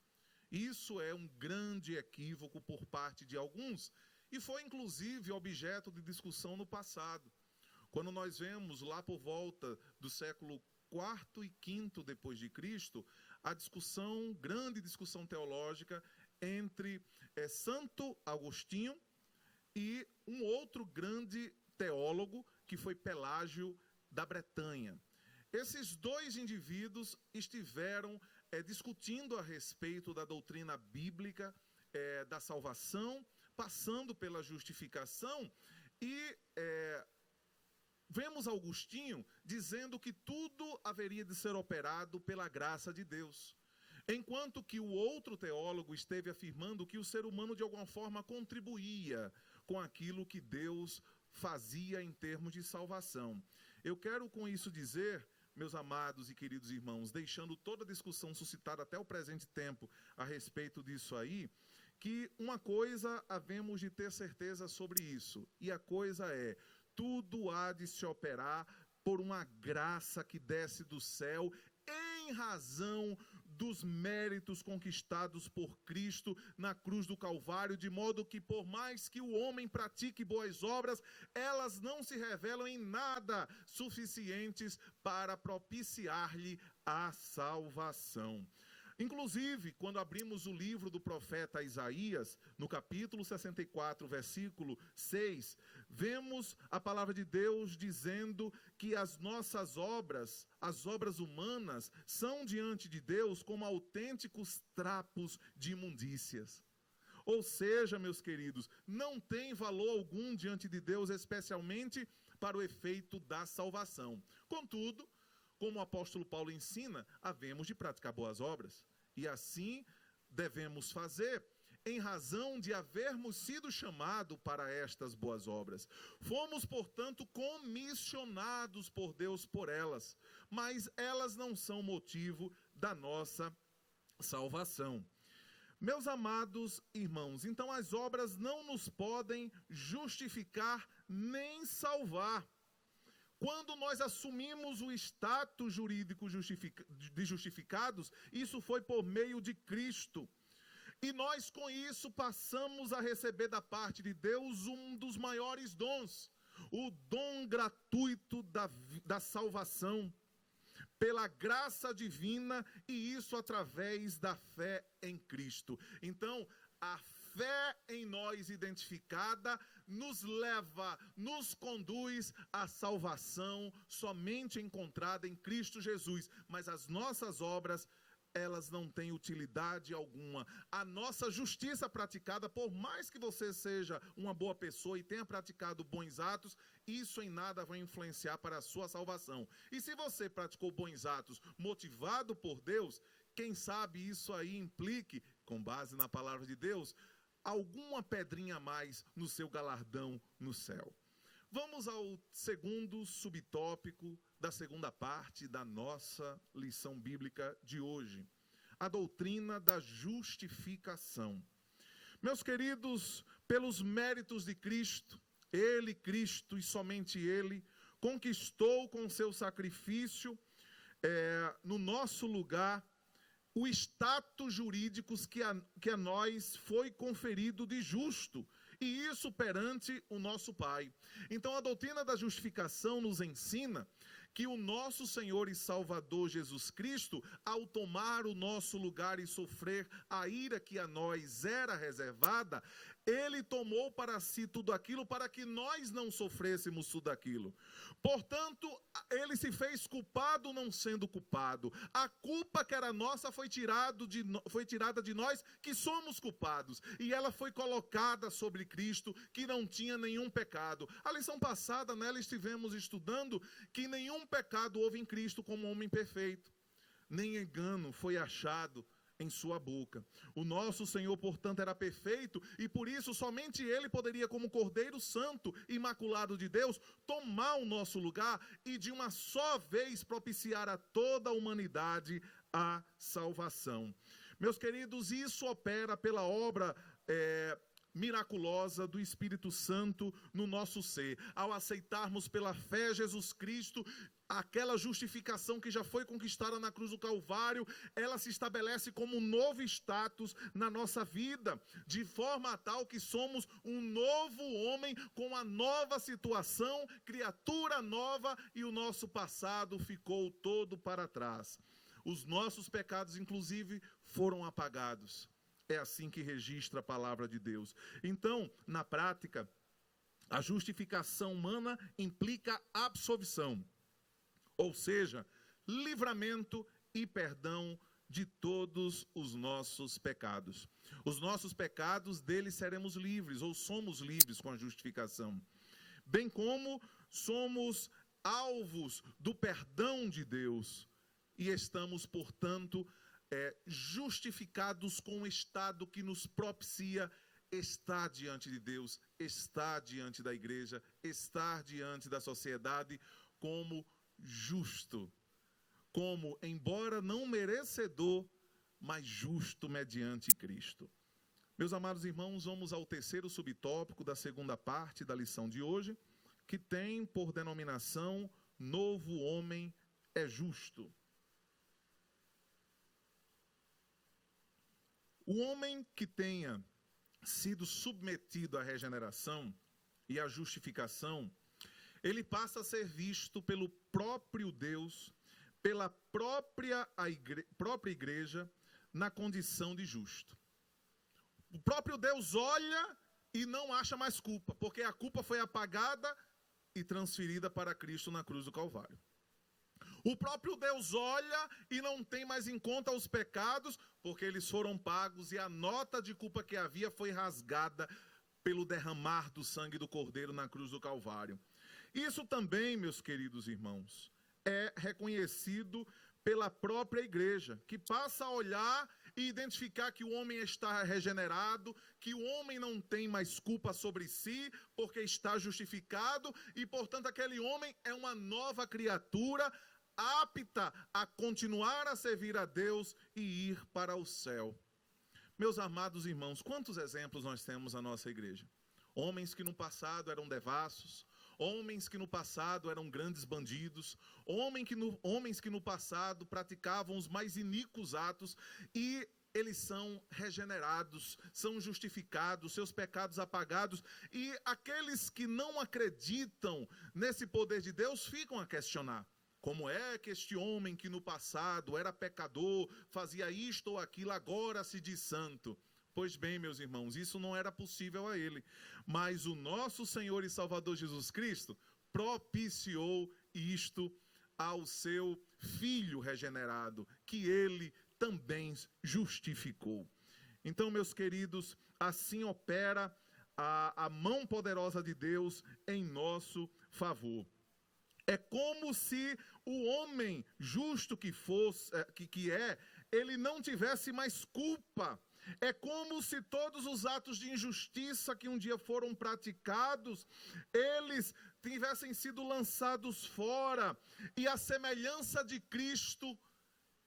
Isso é um grande equívoco por parte de alguns, e foi inclusive objeto de discussão no passado, quando nós vemos lá por volta do século IV e V depois de Cristo, a discussão, grande discussão teológica entre Santo Agostinho e um outro grande teólogo, que foi Pelágio da Bretanha. Esses dois indivíduos estiveram discutindo a respeito da doutrina bíblica da salvação, passando pela justificação, e vemos Agostinho dizendo que tudo haveria de ser operado pela graça de Deus, enquanto que o outro teólogo esteve afirmando que o ser humano de alguma forma contribuía com aquilo que Deus fazia em termos de salvação. Eu quero com isso dizer, meus amados e queridos irmãos, deixando toda a discussão suscitada até o presente tempo a respeito disso aí, que uma coisa havemos de ter certeza sobre isso, e a coisa é: tudo há de se operar por uma graça que desce do céu, em razão dos méritos conquistados por Cristo na cruz do Calvário, de modo que, por mais que o homem pratique boas obras, elas não se revelam em nada suficientes para propiciar-lhe a salvação. Inclusive, quando abrimos o livro do profeta Isaías, no capítulo 64, versículo 6, vemos a palavra de Deus dizendo que as nossas obras, as obras humanas, são diante de Deus como autênticos trapos de imundícias. Ou seja, meus queridos, não tem valor algum diante de Deus, especialmente para o efeito da salvação. Contudo, como o apóstolo Paulo ensina, havemos de praticar boas obras. E assim devemos fazer, em razão de havermos sido chamados para estas boas obras. Fomos, portanto, comissionados por Deus por elas, mas elas não são motivo da nossa salvação. Meus amados irmãos, então as obras não nos podem justificar nem salvar. Quando nós assumimos o status jurídico de justificados, isso foi por meio de Cristo. E nós com isso passamos a receber da parte de Deus um dos maiores dons, o dom gratuito da salvação, pela graça divina, e isso através da fé em Cristo. Então, a fé em nós identificada nos leva, nos conduz à salvação somente encontrada em Cristo Jesus. Mas as nossas obras elas não têm utilidade alguma. A nossa justiça praticada, por mais que você seja uma boa pessoa e tenha praticado bons atos, isso em nada vai influenciar para a sua salvação. E se você praticou bons atos motivado por Deus, quem sabe isso aí implique, com base na palavra de Deus, alguma pedrinha a mais no seu galardão no céu. Vamos ao segundo subtópico da segunda parte da nossa lição bíblica de hoje. A doutrina da justificação. Meus queridos, pelos méritos de Cristo, Ele, Cristo e somente Ele, conquistou com seu sacrifício, no nosso lugar, o status jurídico que a nós foi conferido de justo, e isso perante o nosso Pai. Então, a doutrina da justificação nos ensina que o nosso Senhor e Salvador Jesus Cristo, ao tomar o nosso lugar e sofrer a ira que a nós era reservada, Ele tomou para si tudo aquilo para que nós não sofrêssemos tudo aquilo. Portanto, Ele se fez culpado não sendo culpado. A culpa que era nossa foi tirada de nós que somos culpados. E ela foi colocada sobre Cristo, que não tinha nenhum pecado. A lição passada, nela estivemos estudando que nenhum pecado houve em Cristo como homem perfeito. Nem engano foi achado em sua boca. O nosso Senhor, portanto, era perfeito e por isso somente Ele poderia, como Cordeiro Santo, imaculado de Deus, tomar o nosso lugar e de uma só vez propiciar a toda a humanidade a salvação. Meus queridos, isso opera pela obra miraculosa do Espírito Santo no nosso ser. Ao aceitarmos pela fé Jesus Cristo, aquela justificação que já foi conquistada na cruz do Calvário, ela se estabelece como um novo status na nossa vida, de forma tal que somos um novo homem com uma nova situação, criatura nova, e o nosso passado ficou todo para trás. Os nossos pecados, inclusive, foram apagados. É assim que registra a palavra de Deus. Então, na prática, a justificação humana implica absolvição, ou seja, livramento e perdão de todos os nossos pecados. Os nossos pecados, deles seremos livres, ou somos livres com a justificação. Bem como somos alvos do perdão de Deus e estamos, portanto, justificados com um estado que nos propicia estar diante de Deus, estar diante da igreja, estar diante da sociedade como justo, como, embora não merecedor, mas justo mediante Cristo. Meus amados irmãos, vamos ao terceiro subtópico da segunda parte da lição de hoje, que tem por denominação Novo Homem é Justo. O homem que tenha sido submetido à regeneração e à justificação, ele passa a ser visto pelo próprio Deus, pela própria igreja, na condição de justo. O próprio Deus olha e não acha mais culpa, porque a culpa foi apagada e transferida para Cristo na cruz do Calvário. O próprio Deus olha e não tem mais em conta os pecados, porque eles foram pagos e a nota de culpa que havia foi rasgada pelo derramar do sangue do Cordeiro na cruz do Calvário. Isso também, meus queridos irmãos, é reconhecido pela própria igreja, que passa a olhar e identificar que o homem está regenerado, que o homem não tem mais culpa sobre si, porque está justificado, e, portanto, aquele homem é uma nova criatura, apta a continuar a servir a Deus e ir para o céu. Meus amados irmãos, quantos exemplos nós temos na nossa igreja? Homens que no passado eram devassos, homens que no passado eram grandes bandidos, homens que no passado praticavam os mais iníquos atos e eles são regenerados, são justificados, seus pecados apagados, e aqueles que não acreditam nesse poder de Deus ficam a questionar. Como é que este homem que no passado era pecador, fazia isto ou aquilo, agora se diz santo? Pois bem, meus irmãos, isso não era possível a ele. Mas o nosso Senhor e Salvador Jesus Cristo propiciou isto ao seu Filho regenerado, que ele também justificou. Então, meus queridos, assim opera a mão poderosa de Deus em nosso favor. É como se o homem justo ele não tivesse mais culpa. É como se todos os atos de injustiça que um dia foram praticados, eles tivessem sido lançados fora. E a semelhança de Cristo,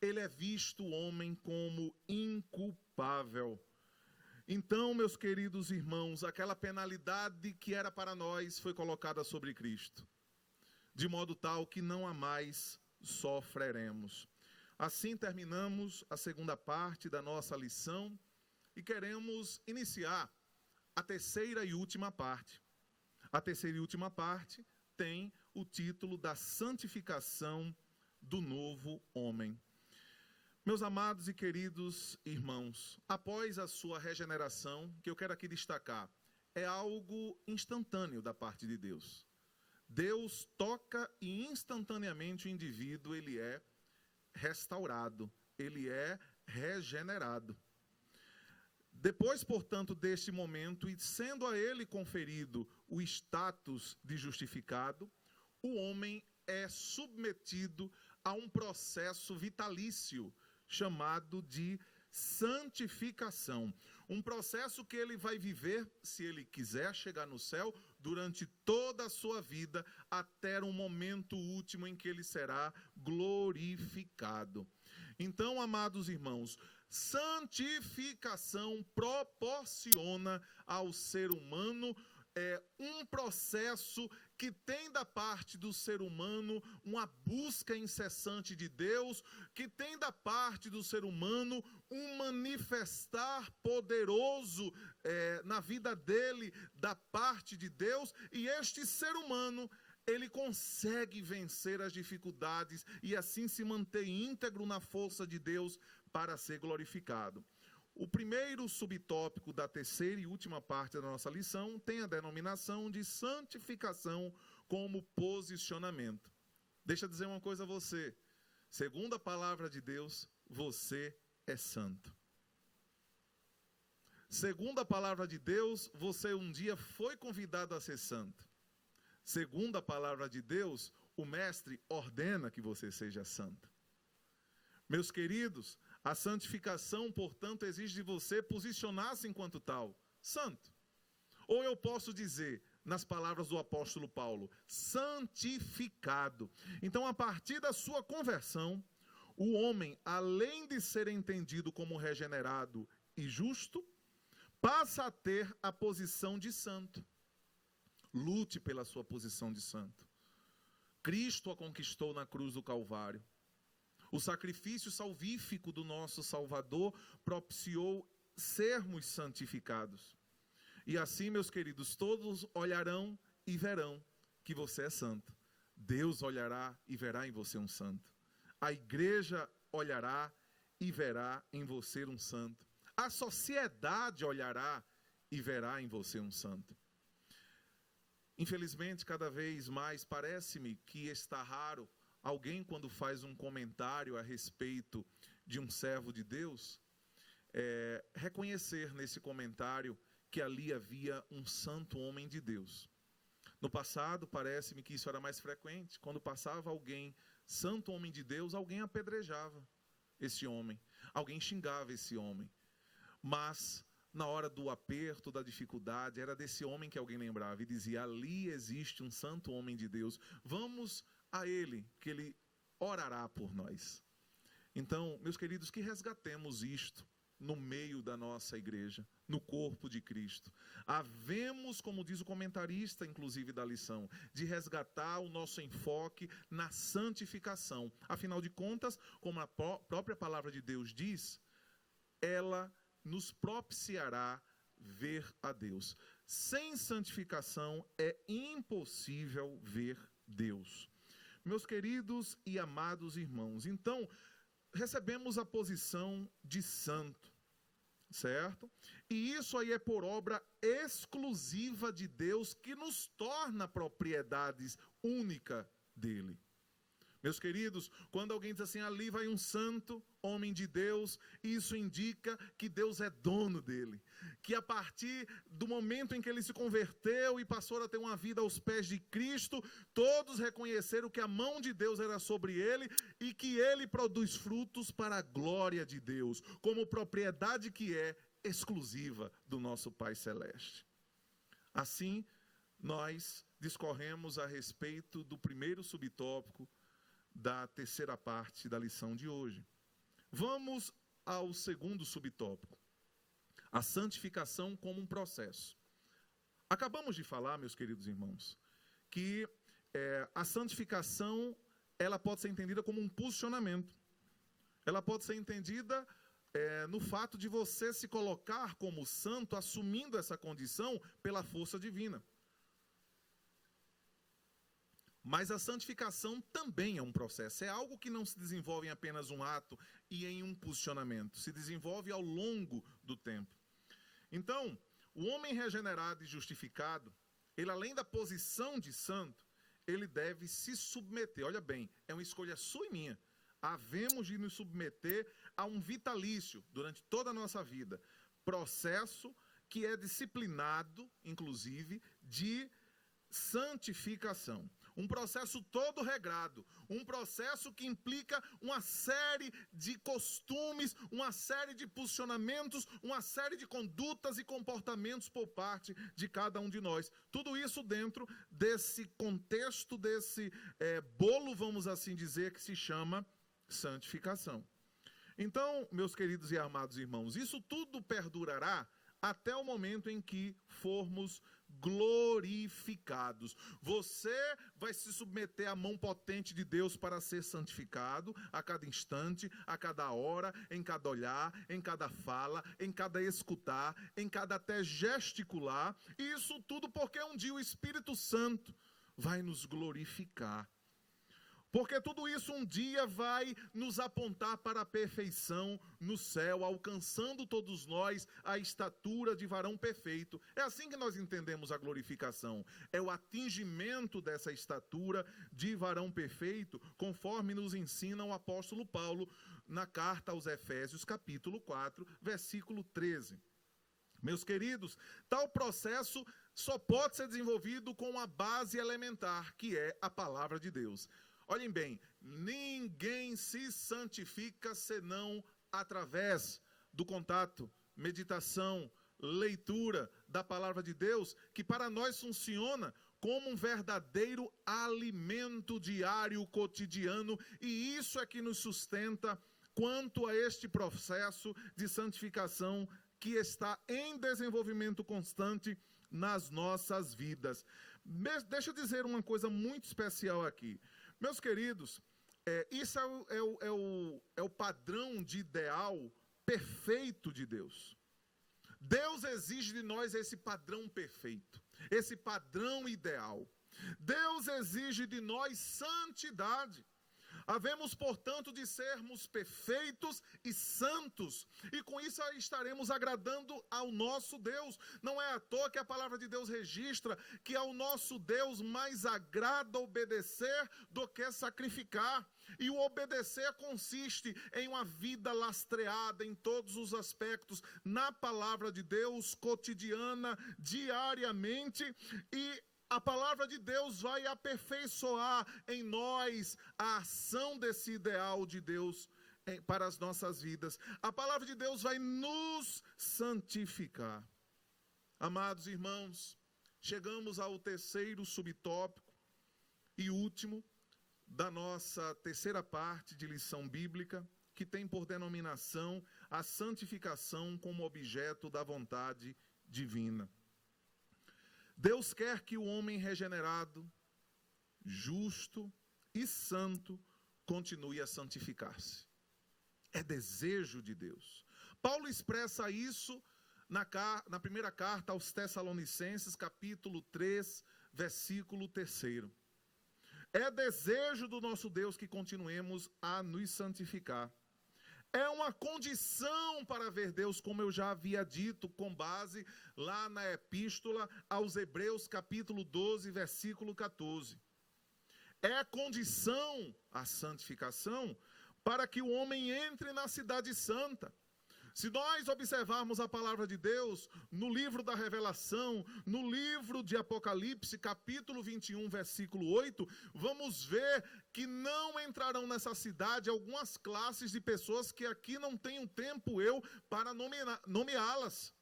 ele é visto o homem como inculpável. Então, meus queridos irmãos, aquela penalidade que era para nós foi colocada sobre Cristo, de modo tal que não há mais sofreremos. Assim terminamos a segunda parte da nossa lição e queremos iniciar a terceira e última parte. A terceira e última parte tem o título da santificação do novo homem. Meus amados e queridos irmãos, após a sua regeneração, que eu quero aqui destacar, é algo instantâneo da parte de Deus. Deus toca e instantaneamente o indivíduo, ele é restaurado, ele é regenerado. Depois, portanto, deste momento, e sendo a ele conferido o status de justificado, o homem é submetido a um processo vitalício chamado de santificação. Um processo que ele vai viver, se ele quiser chegar no céu, durante toda a sua vida, até o momento último em que ele será glorificado. Então, amados irmãos, santificação proporciona ao ser humano um processo que tem da parte do ser humano uma busca incessante de Deus, que tem da parte do ser humano um manifestar poderoso na vida dele, da parte de Deus, e este ser humano, ele consegue vencer as dificuldades e assim se manter íntegro na força de Deus para ser glorificado. O primeiro subtópico da terceira e última parte da nossa lição tem a denominação de santificação como posicionamento. Deixa eu dizer uma coisa a você. Segundo a palavra de Deus, você é santo. Segundo a palavra de Deus, você um dia foi convidado a ser santo. Segundo a palavra de Deus, o mestre ordena que você seja santo. Meus queridos, a santificação, portanto, exige de você posicionar-se enquanto tal, santo. Ou eu posso dizer, nas palavras do apóstolo Paulo, santificado. Então, a partir da sua conversão, o homem, além de ser entendido como regenerado e justo, passa a ter a posição de santo. Lute pela sua posição de santo. Cristo a conquistou na cruz do Calvário. O sacrifício salvífico do nosso Salvador propiciou sermos santificados. E assim, meus queridos, todos olharão e verão que você é santo. Deus olhará e verá em você um santo. A igreja olhará e verá em você um santo. A sociedade olhará e verá em você um santo. Infelizmente, cada vez mais parece-me que está raro alguém, quando faz um comentário a respeito de um servo de Deus, reconhecer nesse comentário que ali havia um santo homem de Deus. No passado, parece-me que isso era mais frequente. Quando passava alguém, santo homem de Deus, alguém apedrejava esse homem, alguém xingava esse homem. Mas, na hora do aperto, da dificuldade, era desse homem que alguém lembrava e dizia, ali existe um santo homem de Deus, vamos a ele, que ele orará por nós. Então, meus queridos, que resgatemos isto no meio da nossa igreja, no corpo de Cristo. Havemos, como diz o comentarista, inclusive da lição, de resgatar o nosso enfoque na santificação. Afinal de contas, como a própria palavra de Deus diz, ela nos propiciará ver a Deus. Sem santificação é impossível ver Deus. Meus queridos e amados irmãos, então, recebemos a posição de santo, certo? E isso aí é por obra exclusiva de Deus, que nos torna propriedades únicas dele. Meus queridos, quando alguém diz assim, ali vai um santo, homem de Deus, isso indica que Deus é dono dele. Que a partir do momento em que ele se converteu e passou a ter uma vida aos pés de Cristo, todos reconheceram que a mão de Deus era sobre ele e que ele produz frutos para a glória de Deus, como propriedade que é exclusiva do nosso Pai Celeste. Assim, nós discorremos a respeito do primeiro subtópico da terceira parte da lição de hoje. Vamos ao segundo subtópico, a santificação como um processo. Acabamos de falar, meus queridos irmãos, que a santificação ela pode ser entendida como um posicionamento. Ela pode ser entendida no fato de você se colocar como santo, assumindo essa condição pela força divina. Mas a santificação também é um processo, é algo que não se desenvolve em apenas um ato e em um posicionamento, se desenvolve ao longo do tempo. Então, o homem regenerado e justificado, ele além da posição de santo, ele deve se submeter, olha bem, é uma escolha sua e minha, havemos de nos submeter a um vitalício durante toda a nossa vida, processo que é disciplinado, inclusive, de santificação. Um processo todo regrado, um processo que implica uma série de costumes, uma série de posicionamentos, uma série de condutas e comportamentos por parte de cada um de nós. Tudo isso dentro desse contexto, desse bolo, vamos assim dizer, que se chama santificação. Então, meus queridos e amados irmãos, isso tudo perdurará até o momento em que formos glorificados. Você vai se submeter à mão potente de Deus para ser santificado a cada instante, a cada hora, em cada olhar, em cada fala, em cada escutar, em cada até gesticular. E isso tudo porque um dia o Espírito Santo vai nos glorificar. Porque tudo isso um dia vai nos apontar para a perfeição no céu, alcançando todos nós a estatura de varão perfeito. É assim que nós entendemos a glorificação. É o atingimento dessa estatura de varão perfeito, conforme nos ensina o apóstolo Paulo na carta aos Efésios, capítulo 4, versículo 13. Meus queridos, tal processo só pode ser desenvolvido com a base elementar, que é a palavra de Deus. Olhem bem, ninguém se santifica senão através do contato, meditação, leitura da palavra de Deus, que para nós funciona como um verdadeiro alimento diário, cotidiano, e isso é que nos sustenta quanto a este processo de santificação que está em desenvolvimento constante nas nossas vidas. Deixa eu dizer uma coisa muito especial aqui. Meus queridos, isso é o padrão de ideal perfeito de Deus. Deus exige de nós esse padrão perfeito, esse padrão ideal. Deus exige de nós santidade. Havemos, portanto, de sermos perfeitos e santos, e com isso estaremos agradando ao nosso Deus. Não é à toa que a palavra de Deus registra que ao nosso Deus mais agrada obedecer do que sacrificar. E o obedecer consiste em uma vida lastreada em todos os aspectos, na palavra de Deus, cotidiana, diariamente, e a palavra de Deus vai aperfeiçoar em nós a ação desse ideal de Deus para as nossas vidas. A palavra de Deus vai nos santificar. Amados irmãos, chegamos ao terceiro subtópico e último da nossa terceira parte de lição bíblica, que tem por denominação a santificação como objeto da vontade divina. Deus quer que o homem regenerado, justo e santo continue a santificar-se. É desejo de Deus. Paulo expressa isso na primeira carta aos Tessalonicenses, capítulo 3, versículo 3. É desejo do nosso Deus que continuemos a nos santificar. É uma condição para ver Deus, como eu já havia dito, com base lá na epístola aos Hebreus, capítulo 12, versículo 14. é condição a santificação para que o homem entre na cidade santa. Se nós observarmos a palavra de Deus no livro da Revelação, no livro de Apocalipse, capítulo 21, versículo 8, vamos ver que não entrarão nessa cidade algumas classes de pessoas que aqui não tenho tempo eu para nomeá-las.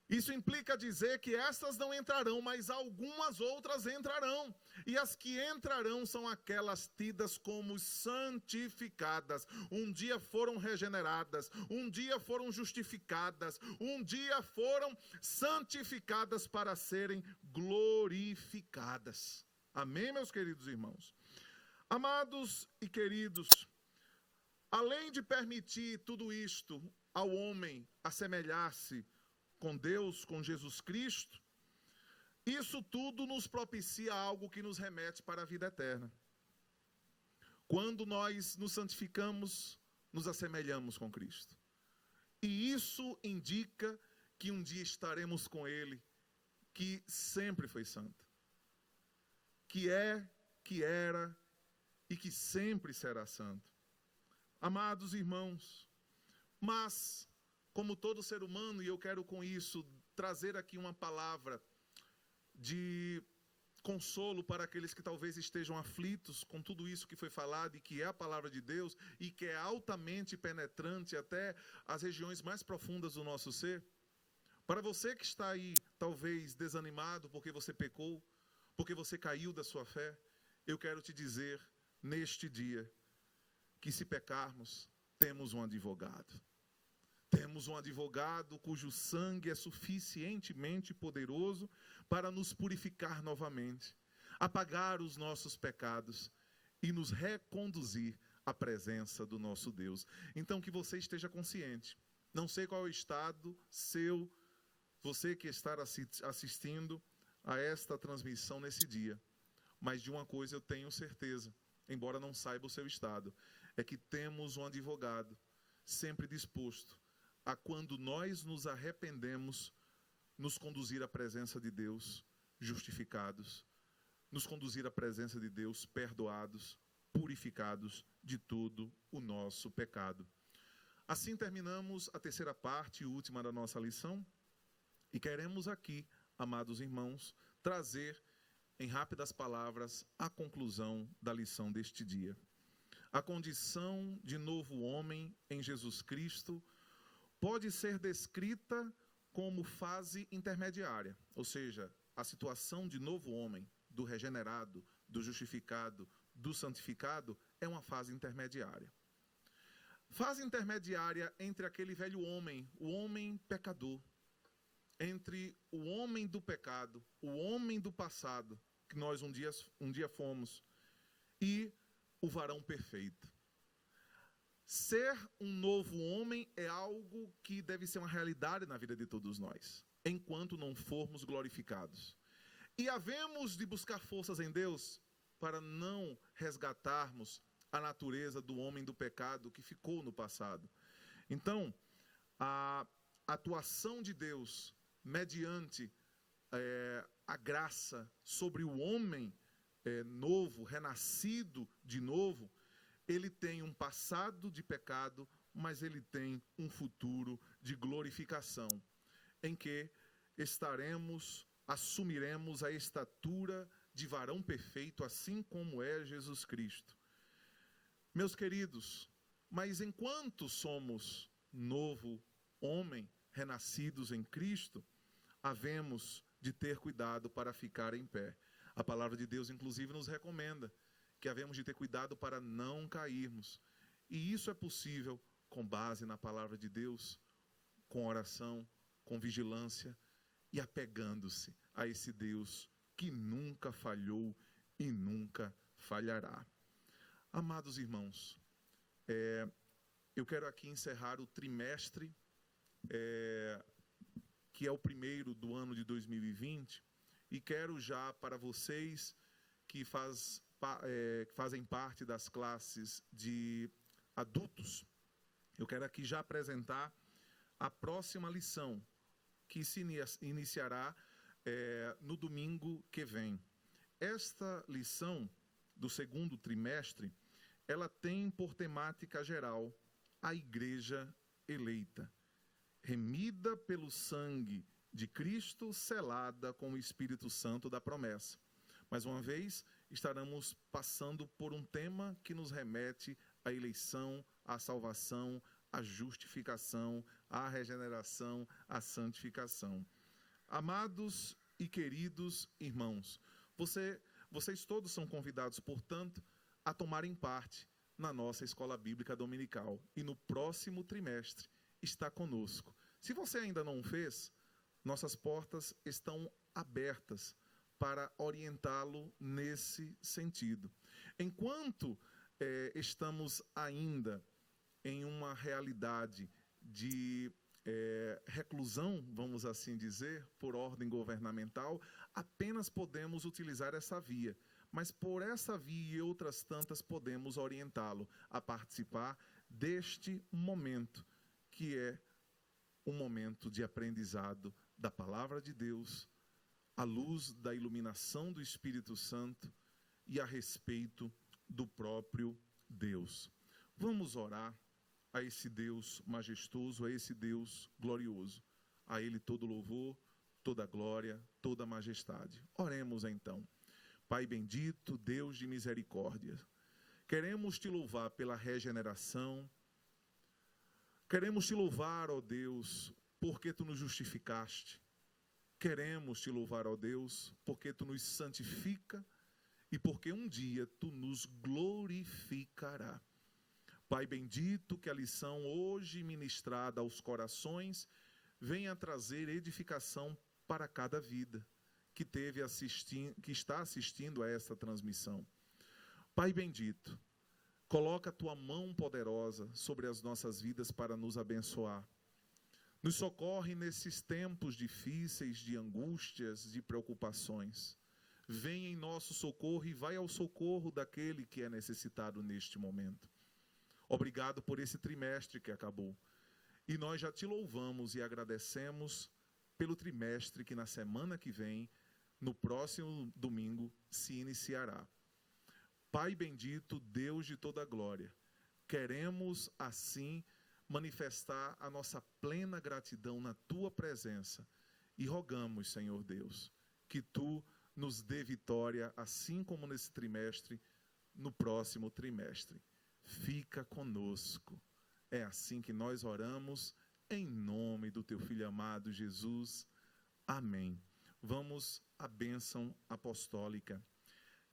Isso implica dizer que estas não entrarão, mas algumas outras entrarão. E as que entrarão são aquelas tidas como santificadas. Um dia foram regeneradas, um dia foram justificadas, um dia foram santificadas para serem glorificadas. Amém, meus queridos irmãos? Amados e queridos, além de permitir tudo isto ao homem assemelhar-se com Deus, com Jesus Cristo, isso tudo nos propicia algo que nos remete para a vida eterna. Quando nós nos santificamos, nos assemelhamos com Cristo. E isso indica que um dia estaremos com Ele, que sempre foi santo, que é, que era e que sempre será santo. Amados irmãos, mas como todo ser humano, e eu quero com isso trazer aqui uma palavra de consolo para aqueles que talvez estejam aflitos com tudo isso que foi falado e que é a palavra de Deus e que é altamente penetrante até as regiões mais profundas do nosso ser. Para você que está aí talvez desanimado porque você pecou, porque você caiu da sua fé, eu quero te dizer neste dia que se pecarmos, temos um advogado. Temos um advogado cujo sangue é suficientemente poderoso para nos purificar novamente, apagar os nossos pecados e nos reconduzir à presença do nosso Deus. Então, que você esteja consciente. Não sei qual é o estado seu, você que está assistindo a esta transmissão nesse dia, mas de uma coisa eu tenho certeza, embora não saiba o seu estado, é que temos um advogado sempre disposto a, quando nós nos arrependemos, nos conduzir à presença de Deus justificados, nos conduzir à presença de Deus perdoados, purificados de todo o nosso pecado. Assim terminamos a terceira parte e última da nossa lição, e queremos aqui, amados irmãos, trazer em rápidas palavras a conclusão da lição deste dia. A condição de novo homem em Jesus Cristo pode ser descrita como fase intermediária, ou seja, a situação de novo homem, do regenerado, do justificado, do santificado, é uma fase intermediária. Fase intermediária entre aquele velho homem, o homem pecador, entre o homem do pecado, o homem do passado, que nós um dia fomos, e o varão perfeito. Ser um novo homem é algo que deve ser uma realidade na vida de todos nós, enquanto não formos glorificados. E havemos de buscar forças em Deus para não resgatarmos a natureza do homem do pecado que ficou no passado. Então, a atuação de Deus mediante a graça sobre o homem novo, renascido de novo, ele tem um passado de pecado, mas ele tem um futuro de glorificação, em que assumiremos a estatura de varão perfeito, assim como é Jesus Cristo. Meus queridos, mas enquanto somos novo homem, renascidos em Cristo, havemos de ter cuidado para ficar em pé. A palavra de Deus, inclusive, nos recomenda que havemos de ter cuidado para não cairmos. E isso é possível com base na palavra de Deus, com oração, com vigilância e apegando-se a esse Deus que nunca falhou e nunca falhará. Amados irmãos, eu quero aqui encerrar o trimestre, que é o primeiro do ano de 2020, e quero já para vocês que fazem parte das classes de adultos, eu quero aqui já apresentar a próxima lição, que se iniciará no domingo que vem. Esta lição, do segundo trimestre, ela tem por temática geral a igreja eleita, remida pelo sangue de Cristo, selada com o Espírito Santo da promessa. Mais uma vez, estaremos passando por um tema que nos remete à eleição, à salvação, à justificação, à regeneração, à santificação. Amados e queridos irmãos, vocês todos são convidados, portanto, a tomarem parte na nossa escola bíblica dominical. E no próximo trimestre está conosco. Se você ainda não fez, nossas portas estão abertas para orientá-lo nesse sentido. Enquanto estamos ainda em uma realidade de reclusão, vamos assim dizer, por ordem governamental, apenas podemos utilizar essa via. Mas por essa via e outras tantas podemos orientá-lo a participar deste momento, que é um momento de aprendizado da palavra de Deus, à luz da iluminação do Espírito Santo e a respeito do próprio Deus. Vamos orar a esse Deus majestoso, a esse Deus glorioso. A Ele todo louvor, toda glória, toda majestade. Oremos então. Pai bendito, Deus de misericórdia, queremos Te louvar pela regeneração, queremos Te louvar, ó Deus, porque Tu nos justificaste, queremos Te louvar, ó Deus, porque Tu nos santifica e porque um dia Tu nos glorificará. Pai bendito, que a lição hoje ministrada aos corações venha trazer edificação para cada vida que está assistindo a esta transmissão. Pai bendito, coloca a Tua mão poderosa sobre as nossas vidas para nos abençoar. Nos socorre nesses tempos difíceis de angústias, de preocupações. Vem em nosso socorro e vai ao socorro daquele que é necessitado neste momento. Obrigado por esse trimestre que acabou. E nós já Te louvamos e agradecemos pelo trimestre que na semana que vem, no próximo domingo, se iniciará. Pai bendito, Deus de toda glória, queremos assim manifestar a nossa plena gratidão na Tua presença e rogamos, Senhor Deus, que Tu nos dê vitória, assim como nesse trimestre, no próximo trimestre. Fica conosco. É assim que nós oramos, em nome do Teu Filho amado Jesus. Amém. Vamos à bênção apostólica.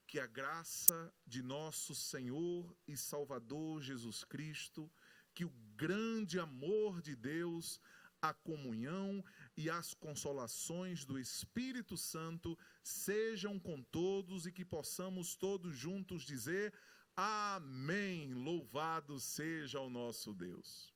Que a graça de nosso Senhor e Salvador Jesus Cristo, que o grande amor de Deus, a comunhão e as consolações do Espírito Santo sejam com todos e que possamos todos juntos dizer amém. Louvado seja o nosso Deus.